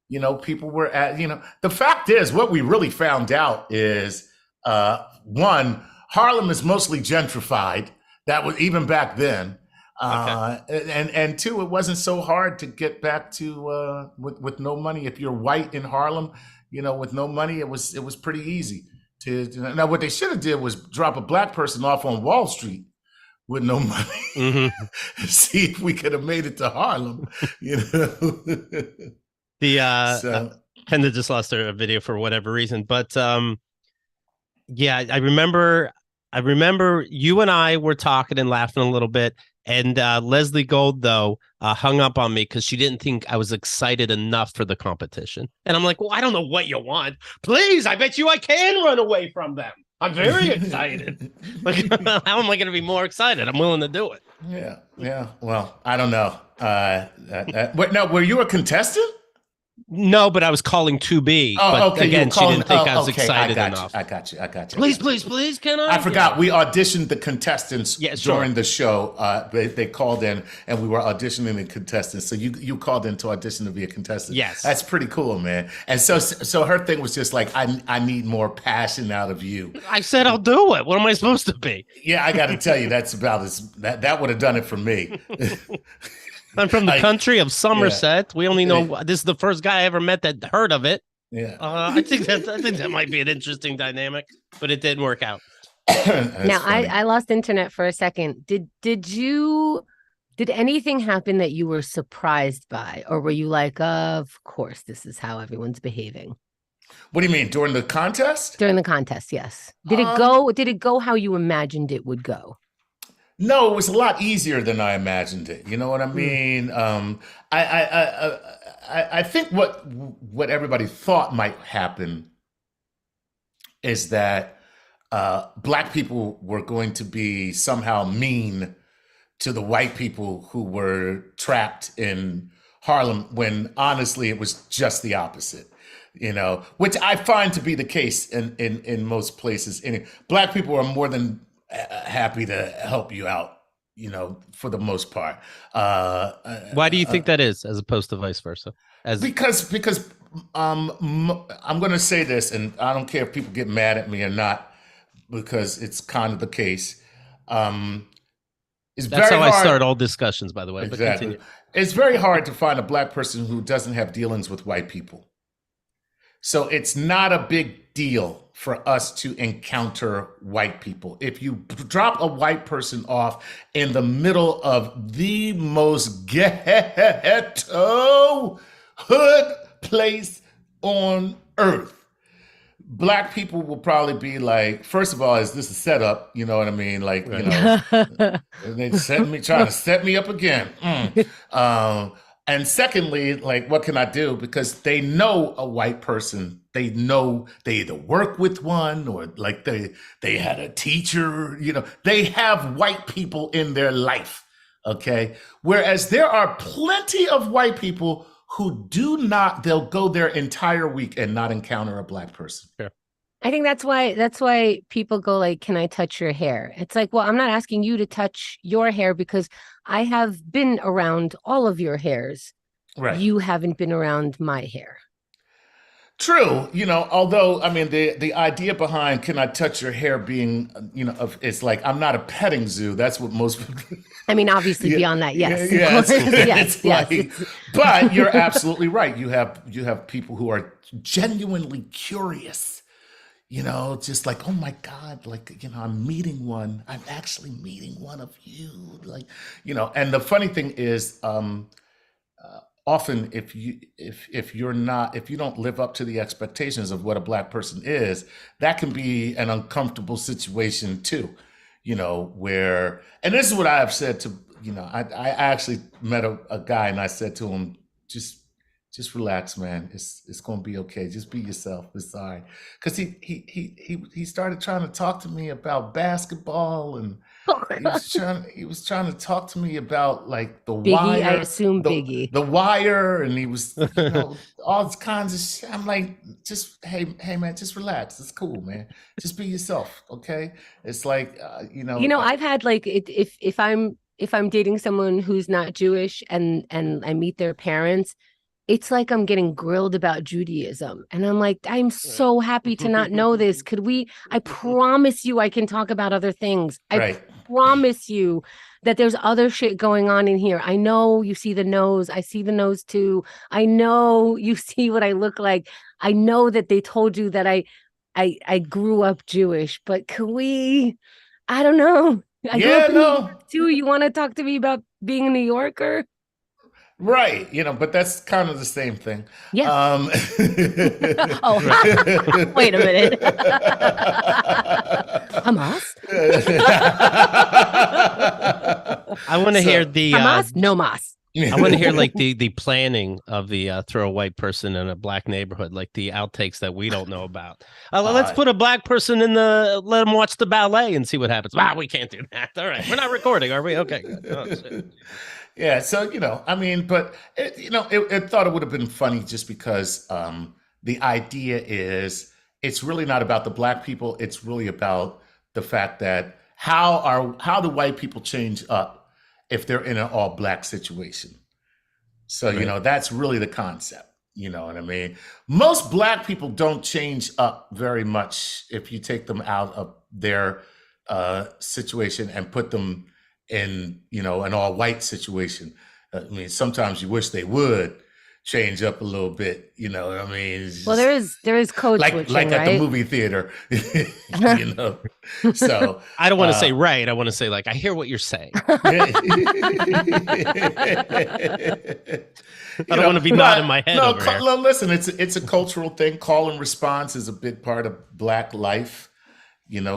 C: You know, people were at, you know, the fact is, what we really found out is, one, Harlem is mostly gentrified. That was even back then. And 2, it wasn't so hard to get back to with no money. If you're white in Harlem, you know, with no money, it was pretty easy to. Now, what they should have did was drop a black person off on Wall Street with no money, see if we could have made it to Harlem. You know,
A: Penda just lost a video for whatever reason, but yeah, I remember you and I were talking and laughing a little bit. And Leslie Gold, though, hung up on me because she didn't think I was excited enough for the competition. And I'm like, well, I don't know what you want. Please, I bet you I can run away from them. I'm very excited. Like, how am I going to be more excited? I'm willing to do it.
C: Yeah. Well, I don't know. Wait, no, were you a contestant?
A: No, but I was calling to be.
C: Oh,
A: but
C: okay.
A: again, she didn't think I was
C: okay,
A: excited enough.
C: I got you.
A: Please, can I?
C: I forgot. We auditioned the contestants during the show. They called in, and we were auditioning the contestants. So you called in to audition to be a contestant.
A: Yes,
C: that's pretty cool, man. And so her thing was just like, I need more passion out of you.
A: I said I'll do it. What am I supposed to be?
C: Yeah, I got to tell you, that's about that would have done it for me.
A: I'm from the country of Somerset. Yeah. We only know this is the first guy I ever met that heard of it.
C: Yeah,
A: I think that might be an interesting dynamic, but it didn't work out.
B: Now I lost internet for a second. Did anything happen that you were surprised by, or were you like, of course, this is how everyone's behaving?
C: What do you mean during the contest?
B: During the contest, yes. Did it go how you imagined it would go?
C: No, it was a lot easier than I imagined it. You know what I mean? I think what everybody thought might happen is that black people were going to be somehow mean to the white people who were trapped in Harlem, when honestly it was just the opposite. You know, which I find to be the case in most places. Black people are more than happy to help you out, for the most part.
A: Why do you think that is, as opposed to vice versa?
C: Because I'm going to say this, and I don't care if people get mad at me or not, because it's kind of the case. It's
A: That's
C: very
A: how I
C: hard.
A: start all discussions, by the way. But
C: Exactly.
A: continue.
C: It's very hard to find a black person who doesn't have dealings with white people. So it's not a big deal for us to encounter white people. If you drop a white person off in the middle of the most ghetto hood place on earth, black people will probably be like, first of all, is this a setup? You know what I mean? Like, they trying to set me up again. And secondly, like, what can I do? Because they know a white person. They know they either work with one, or like they had a teacher, they have white people in their life. Okay. Whereas there are plenty of white people who they'll go their entire week and not encounter a black person.
A: Sure.
B: I think that's why people go like, can I touch your hair? It's like, well, I'm not asking you to touch your hair because I have been around all of your hairs.
C: Right.
B: You haven't been around my hair.
C: True. Although, I mean, the idea behind can I touch your hair being, it's like, I'm not a petting zoo. That's what most people.
B: I mean, obviously beyond that, yes.
C: But you're absolutely right. You have people who are genuinely curious, just like, oh my God, like, I'm actually meeting one of you. Like, and the funny thing is, often if you don't live up to the expectations of what a black person is, that can be an uncomfortable situation too, where, and this is what I have said to, I actually met a guy and I said to him, just relax, man. It's gonna be okay. Just be yourself. It's all right. Because he started trying to talk to me about basketball, and he was trying to talk to me about like the
B: Biggie,
C: Wire.
B: I assume Biggie.
C: The Wire, and he was all kinds of shit. I'm like, just hey man, just relax. It's cool, man. Just be yourself, okay? It's like
B: I've had like if I'm dating someone who's not Jewish and I meet their parents, it's like I'm getting grilled about Judaism. And I'm like, I'm so happy to not know this. I promise you I can talk about other things. I promise you that there's other shit going on in here. I know you see the nose. I see the nose too. I know you see what I look like. I know that they told you that I grew up Jewish, but I don't know. I grew up in New York too. You want to talk to me about being a New Yorker?
C: Right, but that's kind of the same thing.
B: Yeah. Wait a minute. Hamas?
A: I want to hear the
B: Hamas? No mas.
A: I want to hear like the planning of the throw a white person in a black neighborhood, like the outtakes that we don't know about. Let's put a black person let them watch the ballet and see what happens. We can't do that. All right, we're not recording, are we? Okay. Good.
C: Yeah, so I mean, but it thought it would have been funny just because the idea is it's really not about the black people. It's really about the fact that how do white people change up if they're in an all black situation? So that's really the concept. You know what I mean? Most black people don't change up very much if you take them out of their situation and put them in, an all white situation. I mean, sometimes you wish they would change up a little bit, you know what I mean?
B: Well, there is code switching,
C: like at
B: right?
C: the movie theater, So
A: I don't want to say right. I want to say like, I hear what you're saying. I don't want to be nodding my head over here.
C: Listen, it's a cultural thing. Call and response is a big part of black life.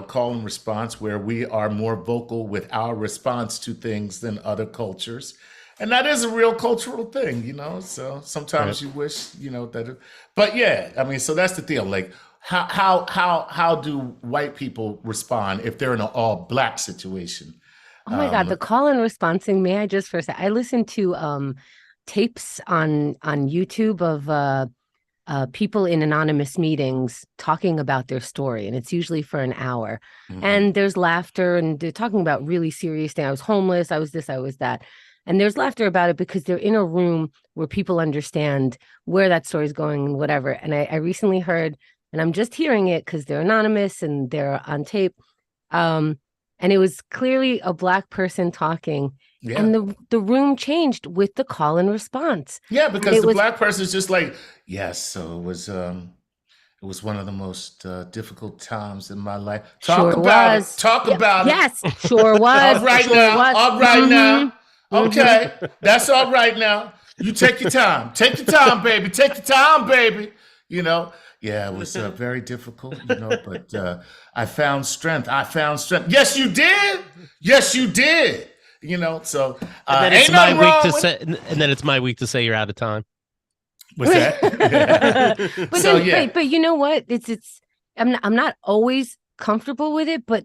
C: Call and response, where we are more vocal with our response to things than other cultures. And that is a real cultural thing, so sometimes you wish, but yeah, I mean, so that's the deal. Like how do white people respond if they're in an all black situation?
B: Oh my God, the call and response thing. May I just I listened to tapes on YouTube of people in anonymous meetings talking about their story, and it's usually for an hour.
C: Mhm.
B: And there's laughter, and they're talking about really serious things. I was homeless, I was this, I was that. And there's laughter about it because they're in a room where people understand where that story is going and whatever. And I recently heard, and I'm just hearing it because they're anonymous and they're on tape. And it was clearly a Black person talking.
C: Yeah.
B: And the room changed with the call and response.
C: Yeah,
B: And
C: because
B: it
C: the
B: was
C: Black person is just like, yes, so it was one of the most difficult times in my life. Talk
B: sure
C: about
B: was.
C: it. Talk about
B: Yes, sure
C: it.
B: was.
C: All right
B: Sure
C: now.
B: was.
C: All right now.
B: Mhm, mhm.
C: Okay. That's all right now. You take your time. Take your time, baby. Take your time, baby. You know, yeah, it was very difficult, you know, but I found strength. I found strength. Yes, you did. Yes, you did. You know, so
A: And then
C: ain't
A: it's my
C: nothing
A: week
C: wrong
A: to
C: with
A: say, and then it's my week to say you're out of time.
C: What's that?
B: But
C: So
B: then,
C: yeah.
B: but you know what? I'm not always comfortable with it, but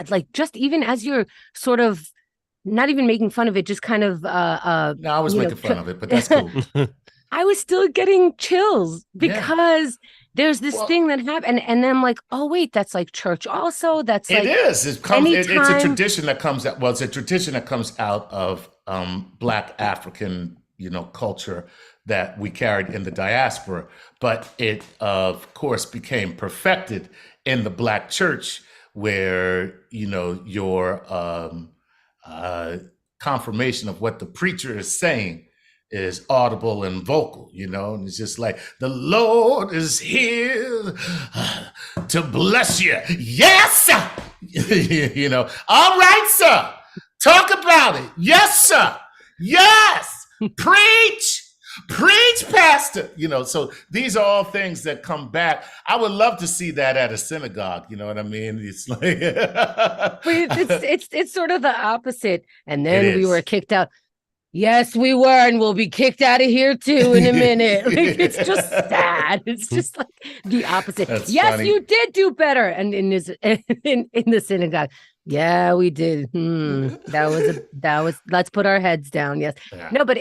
B: like just even as you're sort of not even making fun of it, just kind of
C: No, I was
B: you know,
C: making fun of it, but that's cool.
B: I was still getting chills
C: Yeah.
B: because there's this
C: Well,
B: thing that happened, and then I'm like, oh wait, that's like church also. That's
C: it
B: like
C: is. It's a
B: anytime.
C: tradition that comes out. Well, it's a tradition that comes out of Black African, you know, culture that we carried in the diaspora. But it, of course, became perfected in the Black church, where you know your uh, confirmation of what the preacher is saying is audible and vocal, you know, and it's just like the Lord is here to bless you. Yes, sir. You know, all right, sir. Talk about it. Yes, sir. Yes. Preach. Preach, Pastor. You know, so these are all things that come back. I would love to see that at a synagogue. You know what I mean? It's like
B: But it's sort of the opposite. And
C: it
B: then we were
C: is.
B: kicked out. Yes, we were, and we'll be kicked out of here too in a minute. Like, it's just sad. It's just like the opposite.
C: That's
B: Yes,
C: funny.
B: you did do better. And in this in the synagogue, yeah, we did. That was let's put our heads down. Yes.
C: Yeah.
B: No, but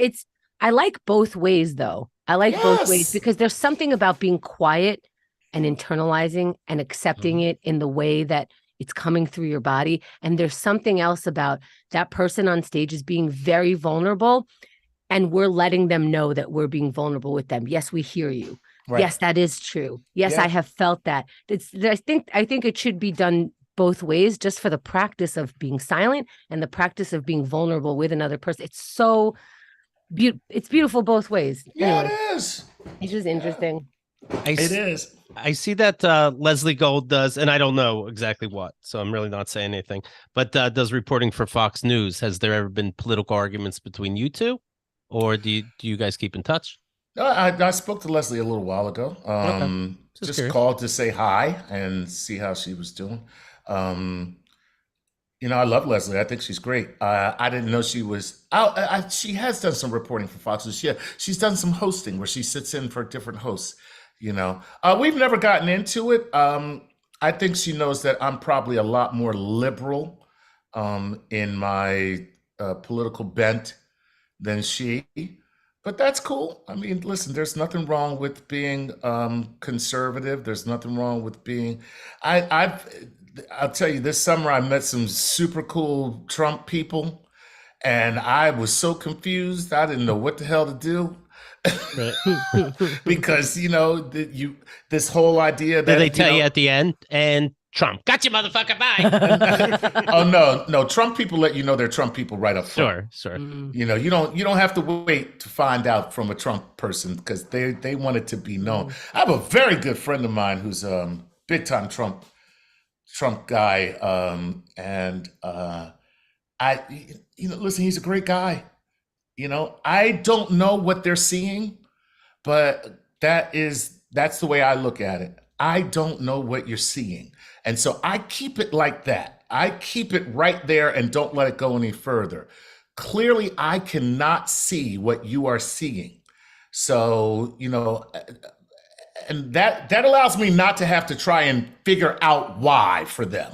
B: I like both ways though. I like both ways
C: Yes.
B: because there's something about being quiet and internalizing and accepting
C: Mhm.
B: it in the way that it's coming through your body. And there's something else about that person on stage is being very vulnerable, and we're letting them know that we're being vulnerable with them. Yes, we hear you.
C: Right.
B: Yes, that is true. Yes,
C: Yeah.
B: I have felt that. I think it should be done both ways, just for the practice of being silent and the practice of being vulnerable with another person. It's so it's beautiful both ways.
C: Yeah,
B: Anyway,
C: it is.
B: it's just interesting.
C: It is.
A: I see that Leslie Gold does, and I don't know exactly what, so I'm really not saying anything, but does reporting for Fox News. Has there ever been political arguments between you two, or do you guys keep in touch?
C: No, I spoke to Leslie a little while ago.
A: Just
C: Just
A: curious.
C: called to say hi and see how she was doing. You know, I love Leslie. I think she's great. I didn't know she was. She has done some reporting for Fox News. She's done some hosting where she sits in for different hosts. You know, we've never gotten into it. I think she knows that I'm probably a lot more liberal in my political bent than she. But that's cool. I mean, listen, there's nothing wrong with being conservative. There's nothing wrong with being. I'll tell you, this summer I met some super cool Trump people, and I was so confused. I didn't know what the hell to do. Because you know this whole idea that
A: Did they tell you at the end? And Trump, got you, motherfucker. Bye.
C: Oh no, Trump people let you know they're Trump people right up front.
A: Sure.
C: You know, you don't have to wait to find out from a Trump person because they want it to be known. I have a very good friend of mine who's big time Trump guy, and I you know, listen, he's a great guy. You know, I don't know what they're seeing, but that's the way I look at it. I don't know what you're seeing. And so I keep it like that. I keep it right there and don't let it go any further. Clearly, I cannot see what you are seeing. So, you know, and that allows me not to have to try and figure out why for them.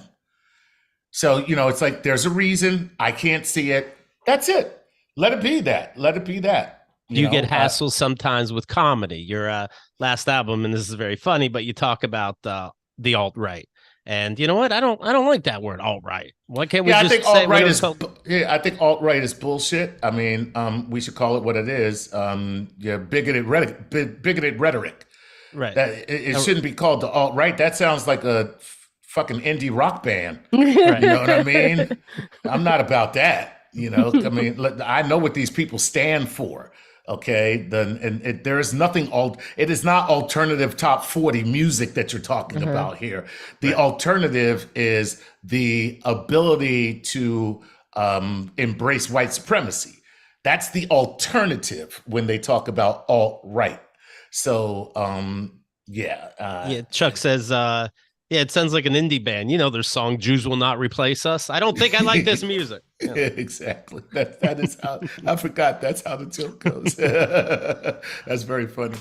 C: So, you know, it's like there's a reason I can't see it. That's it. Let it be that. Let it be that.
A: Do you get hassled sometimes with comedy? Your last album, and this is very funny, but you talk about the alt-right. And you know what? I don't like that word alt-right. Why can't we just say
C: alt-right is I think alt-right is bullshit. I mean, we should call it what it is. Bigoted rhetoric.
A: Right.
C: That it shouldn't be called the alt-right. That sounds like a fucking indie rock band.
B: Right.
C: You know what I mean? I'm not about that. You know, I mean, I know what these people stand for. Okay, there is nothing. It is not alternative top 40 music that you're talking about here. The alternative is the ability to embrace white supremacy. That's the alternative when they talk about alt-right. So,
A: Chuck says, it sounds like an indie band. You know, their song "Jews Will Not Replace Us." I don't think I like this music.
C: Yeah. Exactly. That is how I forgot. That's how the joke goes. That's very funny.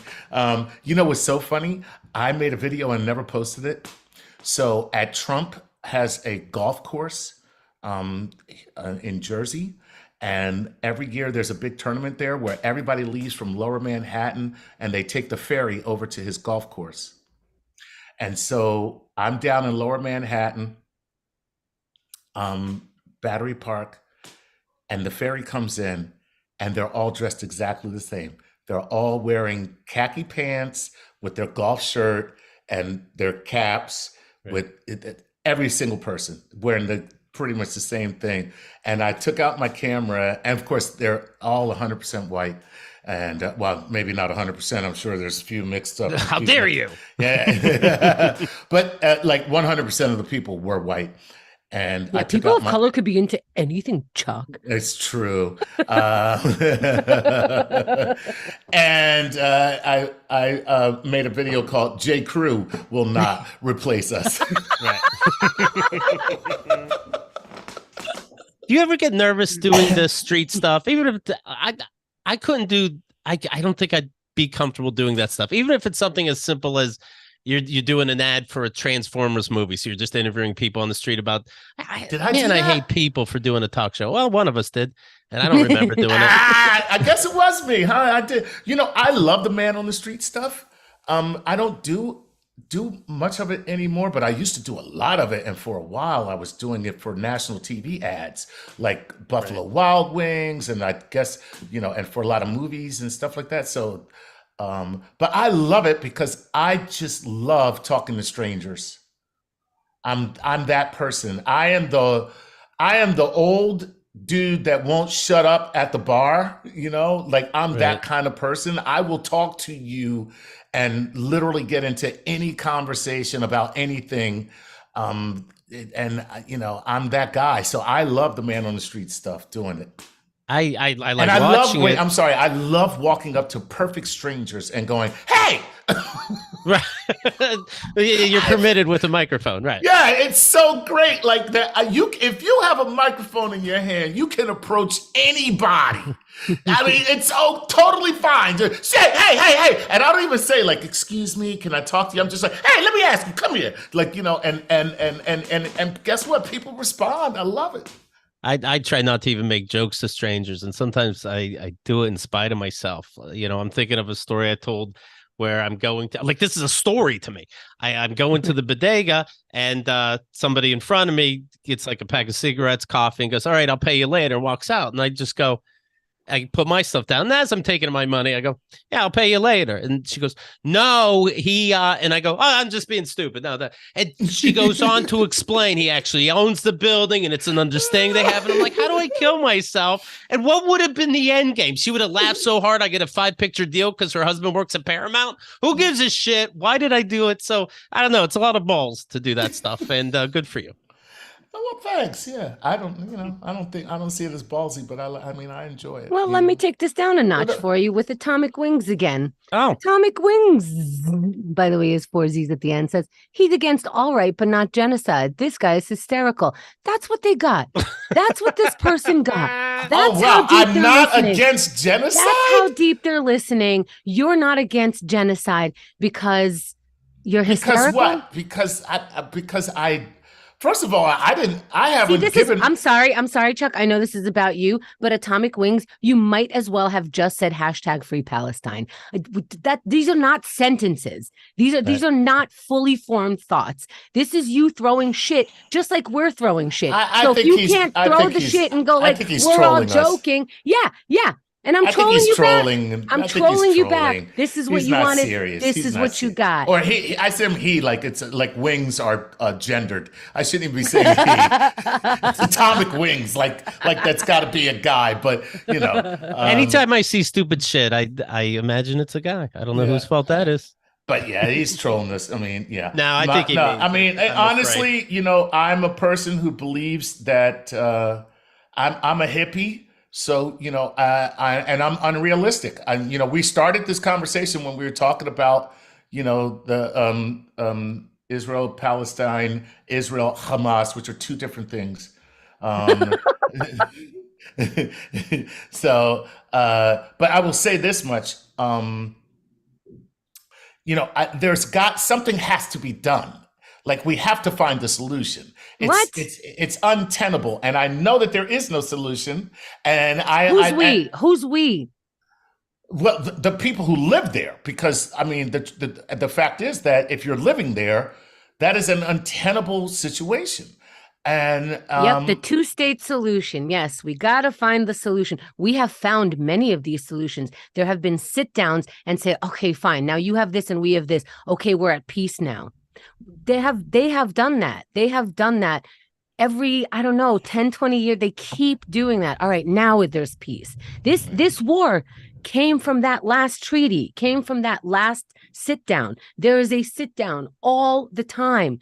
C: You know what's so funny? I made a video and never posted it. So Trump has a golf course in Jersey. And every year there's a big tournament there where everybody leaves from Lower Manhattan and they take the ferry over to his golf course. And so I'm down in Lower Manhattan, Battery Park, and the ferry comes in and they're all dressed exactly the same. They're all wearing khaki pants with their golf shirt and their caps, with every single person wearing pretty much the same thing. And I took out my camera, and of course they're all 100% white. And well, maybe not 100%. I'm sure there's a few mixed up.
A: How dare you?
C: Yeah. But like 100% of the people were white. And
B: people of color could be into anything, Chuck.
C: It's true. And I made a video called "J. Crew Will Not Replace Us."
A: Right. Do you ever get nervous doing the street stuff? Even if I couldn't do, I don't think I'd be comfortable doing that stuff. Even if it's something as simple as you're doing an ad for a Transformers movie, so you're just interviewing people on the street about. I hate people for doing a talk show. Well, one of us did, and I don't remember doing it.
C: I guess it was me, huh? I did. You know, I love the man on the street stuff. I don't do much of it anymore, but I used to do a lot of it, and for a while I was doing it for national TV ads like Buffalo Wild Wings, and I guess and for a lot of movies and stuff like that. So but I love it because I just love talking to strangers. I'm that person. I am the old dude that won't shut up at the bar, I'm that kind of person. I will talk to you and literally get into any conversation about anything. I'm that guy. So I love the man on the street stuff, doing it.
A: I like watching it.
C: I'm sorry. I love walking up to perfect strangers and going, "Hey!"
A: Right. You're permitted with a microphone, right?
C: Yeah, it's so great. Like that. If you have a microphone in your hand, you can approach anybody. I mean, it's totally fine. Just say, hey, and I don't even say like, "Excuse me, can I talk to you?" I'm just like, "Hey, let me ask you. Come here." Like and guess what? People respond. I love it.
A: I try not to even make jokes to strangers, and sometimes I do it in spite of myself. I'm thinking of a story I told where I'm going to, like, this is a story to me. I'm going to the bodega, and somebody in front of me gets like a pack of cigarettes, coffee, and goes, "All right, I'll pay you later," and walks out. And I just go, I put my stuff down. And as I'm taking my money, I go, "Yeah, I'll pay you later." And she goes, "No, and I go, "Oh, I'm just being stupid." No, and she goes on to explain he actually owns the building and it's an understanding they have. And I'm like, how do I kill myself? And what would have been the end game? She would have laughed so hard I get a 5-picture deal because her husband works at Paramount. Who gives a shit? Why did I do it? So I don't know. It's a lot of balls to do that stuff, and good for you.
C: Well, thanks. Yeah, I don't see it as ballsy, but I enjoy it.
B: Well, let me take this down a notch for you with Atomic Wings again.
A: Oh,
B: Atomic Wings, by the way, is 4 Z's at the end, says he's against all right, but not genocide. This guy is hysterical. That's what they got. That's what this person got. That's how deep
C: I'm
B: they're
C: not
B: listening.
C: against genocide.
B: That's how deep they're listening. You're not against genocide because you're hysterical.
C: Because what? Because First of all, I
B: See,
C: haven't given.
B: I'm sorry, Chuck. I know this is about you, but Atomic Wings, you might as well have just said hashtag free Palestine. These are not sentences. These are not fully formed thoughts. This is you throwing shit just like we're throwing shit. So if you can't throw the shit and go like, we're all joking. Yeah. And I'm trolling you back. I'm trolling you back. This is what you wanted. This is what you got.
C: Or I said he like it's like wings are gendered. I shouldn't even be saying he. It's Atomic Wings, like that's got to be a guy. But you know,
A: anytime I see stupid shit, I imagine it's a guy. I don't know whose fault that is.
C: But yeah, he's trolling us. I mean, yeah.
A: No, I think he means
C: I mean, honestly, you know, I'm a person who believes that I'm a hippie. So, you know, I'm unrealistic. You know, we started this conversation when we were talking about, you know, the Israel, Palestine, Israel, Hamas, which are two different things. So, but I will say this much. You know, something has to be done. Like we have to find the solution. It's untenable, and I know that there is no solution. And
B: Who's we?
C: Well, the people who live there, because I mean, the fact is that if you're living there, that is an untenable situation. And
B: the two-state solution. Yes, we got to find the solution. We have found many of these solutions. There have been sit downs and say, okay, fine. Now you have this and we have this. Okay, we're at peace now. They have done that. They have done that every, I don't know, 10, 20 years. They keep doing that. All right, now there's peace. This war came from that last treaty, came from that last sit down. There is a sit down all the time.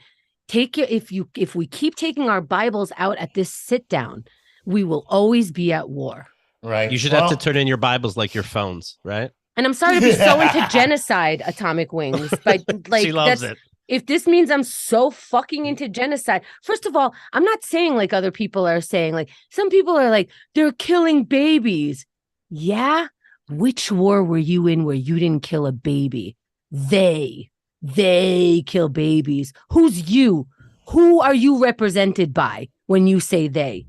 B: If we keep taking our Bibles out at this sit down, we will always be at war.
C: Right.
A: You should have to turn in your Bibles like your phones, right?
B: And I'm sorry to be so into genocide, Atomic Wings, but like
A: she loves it.
B: If this means I'm so fucking into genocide, first of all, I'm not saying like other people are saying, like some people are like, they're killing babies. Yeah. Which war were you in where you didn't kill a baby? They kill babies. Who's you? Who are you represented by when you say they?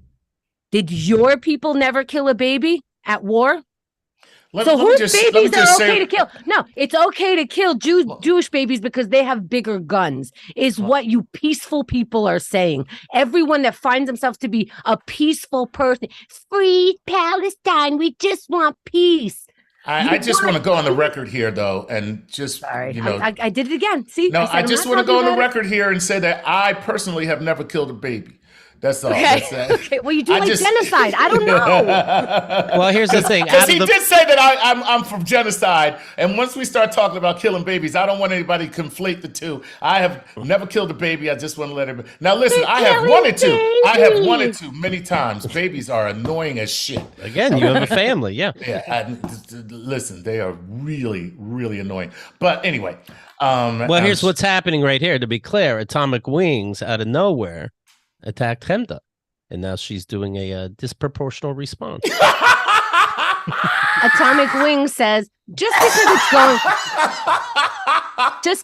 B: Did your people never kill a baby at war? Whose babies are okay to kill? No, it's okay to kill Jewish babies because they have bigger guns, is what you peaceful people are saying. Everyone that finds themselves to be a peaceful person, free Palestine, we just want peace.
C: I just want to go on the record here, though, and just,
B: sorry,
C: you know.
B: I did it again. See?
C: No, I just want to go on the record here and say that I personally have never killed a baby. That's all.
B: Okay. Okay. Well, you do genocide. I don't know.
A: Well, here's the thing.
C: Because he did say that I'm from genocide. And once we start talking about killing babies, I don't want anybody to conflate the two. I have never killed a baby. I just want to let everybody. Now, listen, I have wanted to. I have wanted to many times. Babies are annoying as shit.
A: Again, you have a family. Yeah.
C: Yeah. Listen, they are really, really annoying. But anyway.
A: Well, here's what's happening right here. To be clear, Atomic Wings out of nowhere attacked Chemda, and now she's doing a disproportional response.
B: Atomic Wing says, just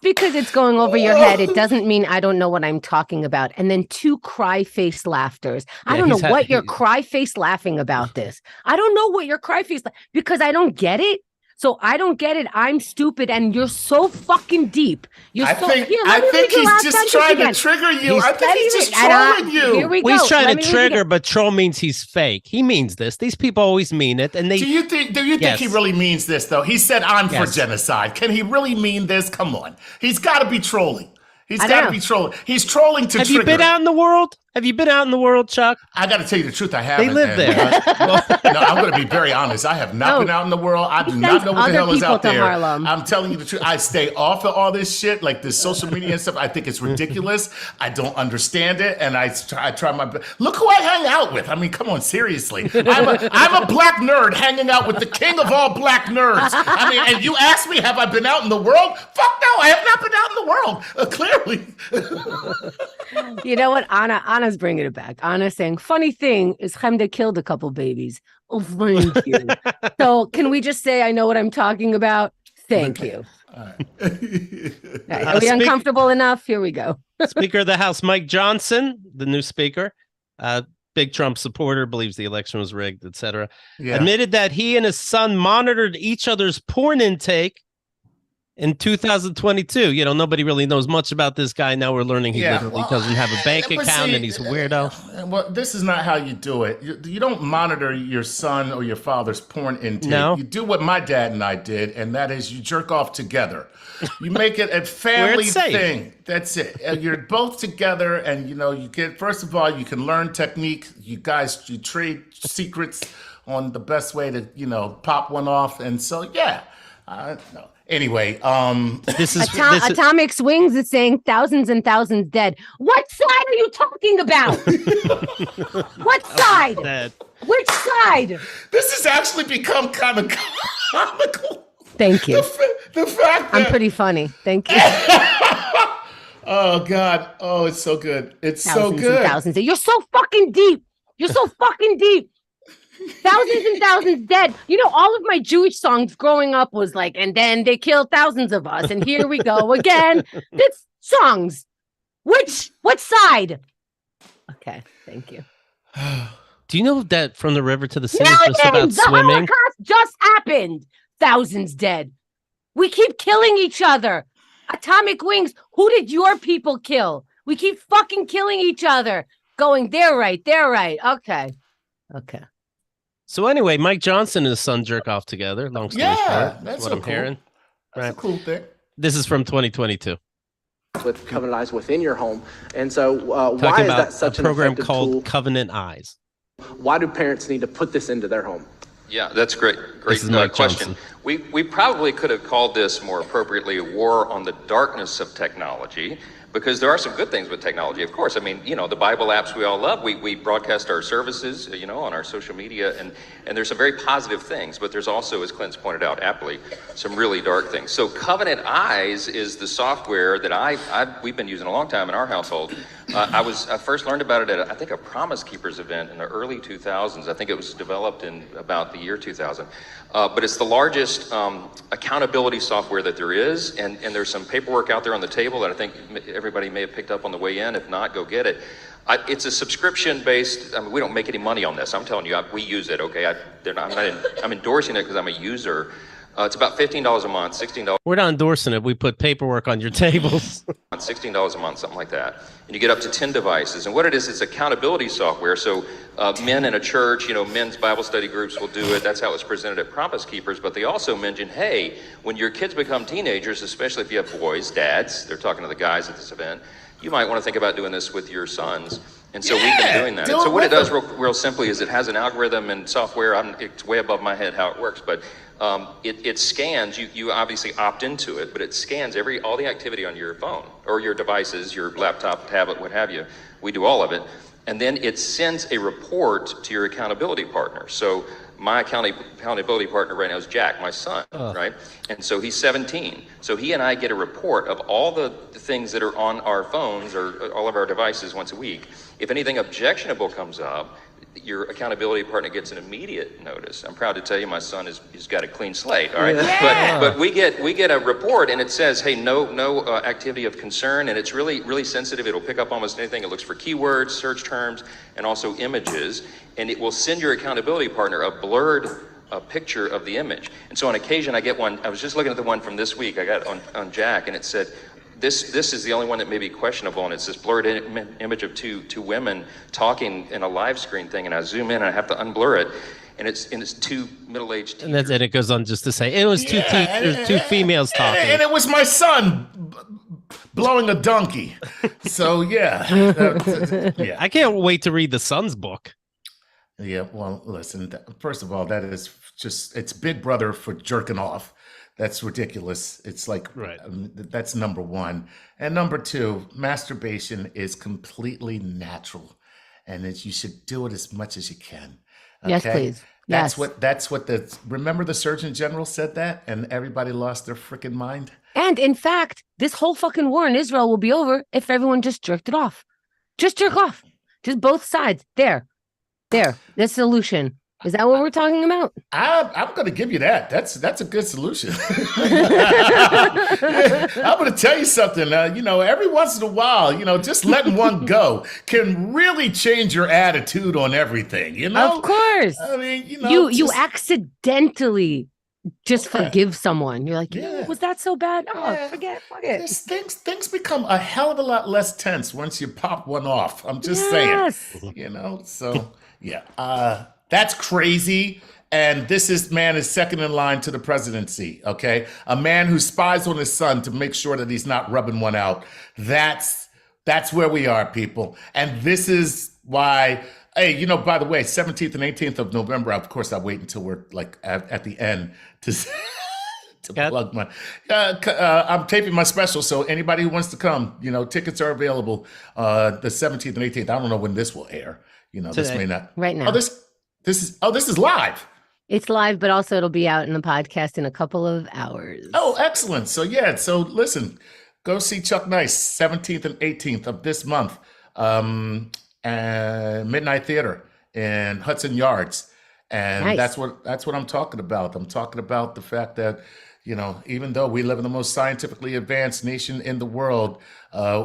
B: because it's going over your head, it doesn't mean I don't know what I'm talking about. And then two cry-face laughters. I don't know what you're cry-face laughing about this. I don't know what you're cry-face because I don't get it. So I don't get it. I'm stupid, and you're so fucking deep.
C: I think he's just trying to trigger you. I think he's just trolling you.
B: Here we go.
A: He's trying to trigger, but troll means he's fake. He means this. These people always mean it, and they.
C: Do you think he really means this though? He said, "I'm for genocide." Can he really mean this? Come on, he's got to be trolling. He's got to be trolling. He's trolling to trigger.
A: Have you been out in the world? Have you been out in the world, Chuck?
C: I got to tell you the truth. I haven't.
A: They live there.
C: No, I'm going to be very honest. I have not been out in the world. I do not know what the hell is out there.
B: Harlem.
C: I'm telling you the truth. I stay off of all this shit, like this social media and stuff. I think it's ridiculous. I don't understand it, and I try my best. Look who I hang out with. I mean, come on, seriously. I'm a black nerd hanging out with the king of all black nerds. I mean, and you ask me, have I been out in the world? Fuck no, I have not been out in the world. Clearly.
B: You know what, Anna's bringing it back. Anna's saying, funny thing is Chemda killed a couple babies. Oh, thank you. So can we just say I know what I'm talking about? Thank you. Right, are we uncomfortable enough? Here we go.
A: Speaker of the House Mike Johnson, the new speaker, big Trump supporter, believes the election was rigged, etc., admitted that he and his son monitored each other's porn intake in 2022. You know, nobody really knows much about this guy. Now we're learning he literally doesn't have a bank account and he's a weirdo.
C: Well, this is not how you do it. You don't monitor your son or your father's porn intake.
A: No.
C: You do what my dad and I did, and that is you jerk off together. You make it a family thing. That's it. You're both together, and you get. First of all, you can learn technique. You trade secrets on the best way to pop one off, and so no. Anyway,
A: this is
B: Atomic Swings is saying thousands and thousands dead. What side are you talking about? What side? Which side?
C: This has actually become kind of comical.
B: Thank you.
C: The fact that
B: I'm pretty funny. Thank you.
C: Oh God. Oh, it's so good. It's
B: thousands
C: so good.
B: And thousands. You're so fucking deep. You're so fucking deep. Thousands and thousands dead. All of my Jewish songs growing up was like, and then they killed thousands of us, and here we go again. It's songs. What side? Okay, thank you.
A: Do you know that From the River to the Sea
B: Millions!
A: is just about
B: the
A: swimming?
B: Holocaust just happened. Thousands dead. We keep killing each other. Atomic Wings, who did your people kill? We keep fucking killing each other. Going, they're right. Okay.
A: So anyway, Mike Johnson and his son jerk off together. Long story short,
C: that's
A: what I'm hearing.
C: That's a cool thing.
A: This is from 2022.
D: With Covenant Eyes within your home, and so
A: Talking
D: why is
A: about
D: that such
A: a program
D: an effective
A: called
D: tool?
A: Covenant Eyes.
D: Why do parents need to put this into their home?
E: Yeah, that's great
A: This is Mike
E: question.
A: Johnson.
E: We probably could have called this more appropriately a war on the darkness of technology, because there are some good things with technology, of course. I mean, the Bible apps we all love. We broadcast our services, on our social media, and there's some very positive things, but there's also, as Clint's pointed out aptly, some really dark things. So Covenant Eyes is the software that we've been using a long time in our household. I first learned about it at, I think, a Promise Keepers event in the early 2000s. I think it was developed in about the year 2000. But it's the largest accountability software that there is, and there's some paperwork out there on the table that I think everybody may have picked up on the way in. If not, go get it. It's a subscription-based. I mean, we don't make any money on this. I'm telling you, we use it. Okay, I'm endorsing it because I'm a user. It's about $15 a month, $16.
A: We're not endorsing it. We put paperwork on your tables.
E: $16 a month, something like that. And you get up to 10 devices. And what it is accountability software. So men in a church, men's Bible study groups will do it. That's how it's presented at Promise Keepers. But they also mention, hey, when your kids become teenagers, especially if you have boys, dads, they're talking to the guys at this event, you might want to think about doing this with your sons. And so we've been doing that. And so what it does real simply is it has an algorithm and software. It's way above my head how it works, but it scans. You obviously opt into it, but it scans all the activity on your phone or your devices, your laptop, tablet, what have you. We do all of it. And then it sends a report to your accountability partner. So my accountability partner right now is Jack, my son, right? And so he's 17. So he and I get a report of all the things that are on our phones or all of our devices once a week. If anything objectionable comes up, your accountability partner gets an immediate notice. I'm proud to tell you my son he's got a clean slate, all right?
B: Yeah.
E: But we get a report and it says, hey, no activity of concern, and it's really, really sensitive. It'll pick up almost anything. It looks for keywords, search terms, and also images, and it will send your accountability partner a blurred picture of the image. And so on occasion I get one. I was just looking at the one from this week I got on Jack, and it said, This is the only one that may be questionable, and it's this blurred image of two women talking in a live screen thing, and I zoom in and I have to unblur it, and it's two middle-aged
A: And it goes on just to say it was two females talking,
C: and it was my son blowing a donkey. So yeah.
A: I can't wait to read the son's book.
C: Yeah, well, listen. First of all, that is it's Big Brother for jerking off. That's ridiculous. It's like, that's number one. And number two, masturbation is completely natural, and you should do it as much as you can. Okay?
B: Yes, please.
C: That's what remember the Surgeon General said that, and everybody lost their freaking mind.
B: And in fact, this whole fucking war in Israel will be over if everyone just jerked it off. Just jerk off. Just both sides. There. The solution. Is that what we're talking about?
C: I'm going to give you that. That's a good solution. I'm going to tell you something. Every once in a while, just letting one go can really change your attitude on everything.
B: Of course.
C: I mean,
B: you accidentally just forgive someone. You're like, was that so bad? Oh, forget it.
C: Things become a hell of a lot less tense once you pop one off. I'm just saying. So yeah. That's crazy. And this man is second in line to the presidency, okay? A man who spies on his son to make sure that he's not rubbing one out. That's where we are, people. And this is why, hey, by the way, 17th and 18th of November, of course, I'll wait until we're like at the end to plug my, I'm taping my special. So anybody who wants to come, tickets are available the 17th and 18th. I don't know when this will air. This may not.
B: Right now.
C: This is live.
B: It's live, but also it'll be out in the podcast in a couple of hours.
C: Oh, excellent. So listen, go see Chuck Nice, 17th and 18th of this month, and Midnight Theater in Hudson Yards. And
B: nice.
C: that's what I'm talking about. I'm talking about the fact that, even though we live in the most scientifically advanced nation in the world,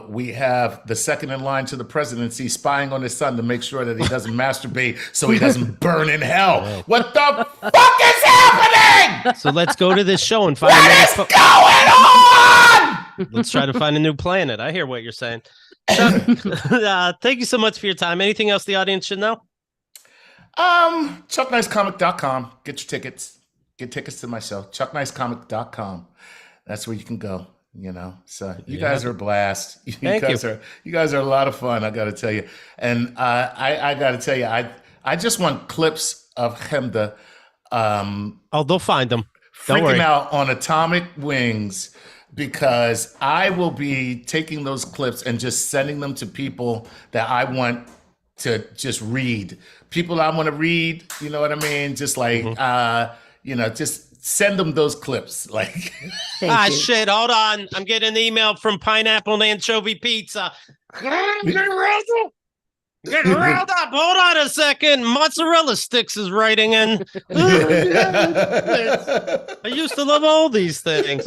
C: we have the second in line to the presidency spying on his son to make sure that he doesn't masturbate so he doesn't burn in hell. What the fuck is happening?
A: So let's go to this show and find
C: What is going on?
A: Let's try to find a new planet. I hear what you're saying. Chuck, thank you so much for your time. Anything else the audience should know?
C: ChuckNiceComic.com. Get your tickets. Get tickets to my show. ChuckNiceComic.com. That's where you can go. So you guys are a blast. You guys are a lot of fun. I got to tell you, and I got to tell you, I just want clips of Hemda.
A: They'll find them. Don't
C: freaking
A: worry.
C: out on atomic wings, because I will be taking those clips and just sending them to people that I want to just read. People I want to read. You know what I mean? Just like just send them those clips. Like,
A: shit. Hold on. I'm getting an email from Pineapple and Anchovy Pizza. Get riled up. Hold on a second. Mozzarella Sticks is writing in. I used to love all these things.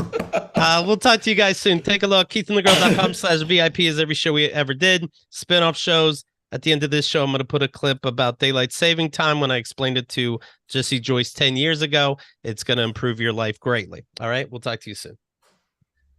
A: We'll talk to you guys soon. Take a look. KeithandTheGirl.com/VIP is every show we ever did. Spin-off shows. At the end of this show, I'm going to put a clip about daylight saving time when I explained it to Jesse Joyce 10 years ago. It's going to improve your life greatly. All right. We'll talk to you soon.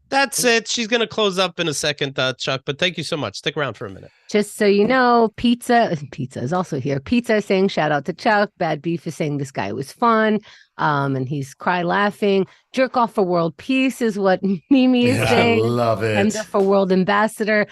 A: That's it. She's going to close up in a second, Chuck, but thank you so much. Stick around for a minute.
B: Just so you know, Pizza is also here. Pizza is saying shout out to Chuck. Bad Beef is saying this guy was fun. And he's cry laughing. Jerk off for world peace is what Mimi is saying.
C: I love it.
B: And for world ambassador.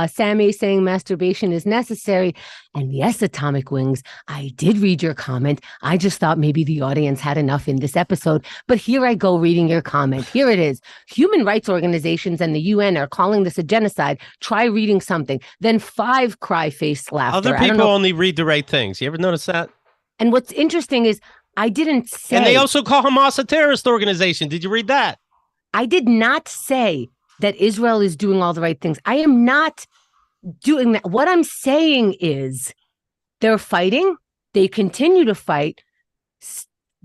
B: Sammy is saying masturbation is necessary. And yes, Atomic Wings, I did read your comment. I just thought maybe the audience had enough in this episode. But here I go reading your comment. Here it is. Human rights organizations and the UN are calling this a genocide. Try reading something. Then 5 cry face laughter.
A: Other people only read the right things. You ever notice that?
B: And what's interesting is I didn't say.
A: And they also call Hamas a terrorist organization. Did you read that?
B: I did not say that Israel is doing all the right things. I am not doing that. What I'm saying is they're fighting. They continue to fight.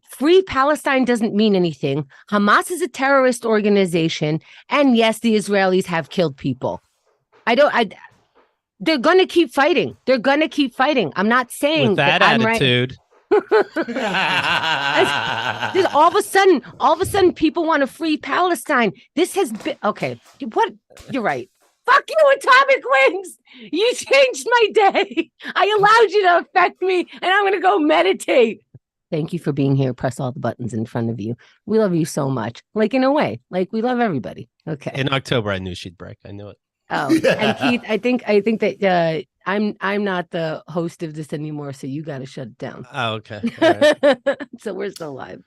B: Free Palestine doesn't mean anything. Hamas is a terrorist organization. And yes, the Israelis have killed people. They're going to keep fighting. They're going to keep fighting. I'm not saying
A: with that attitude.
B: All of a sudden, people want to free Palestine. This has been okay. What? You're right. Fuck you, Atomic Wings. You changed my day. I allowed you to affect me, and I'm gonna go meditate. Thank you for being here. Press all the buttons in front of you. We love you so much. Like in a way, like we love everybody. Okay.
A: In October, I knew she'd break. I knew it.
B: Oh, and Keith, I think that I'm not the host of this anymore, so you got to shut it down.
A: Oh, okay. All right.
B: So we're still live.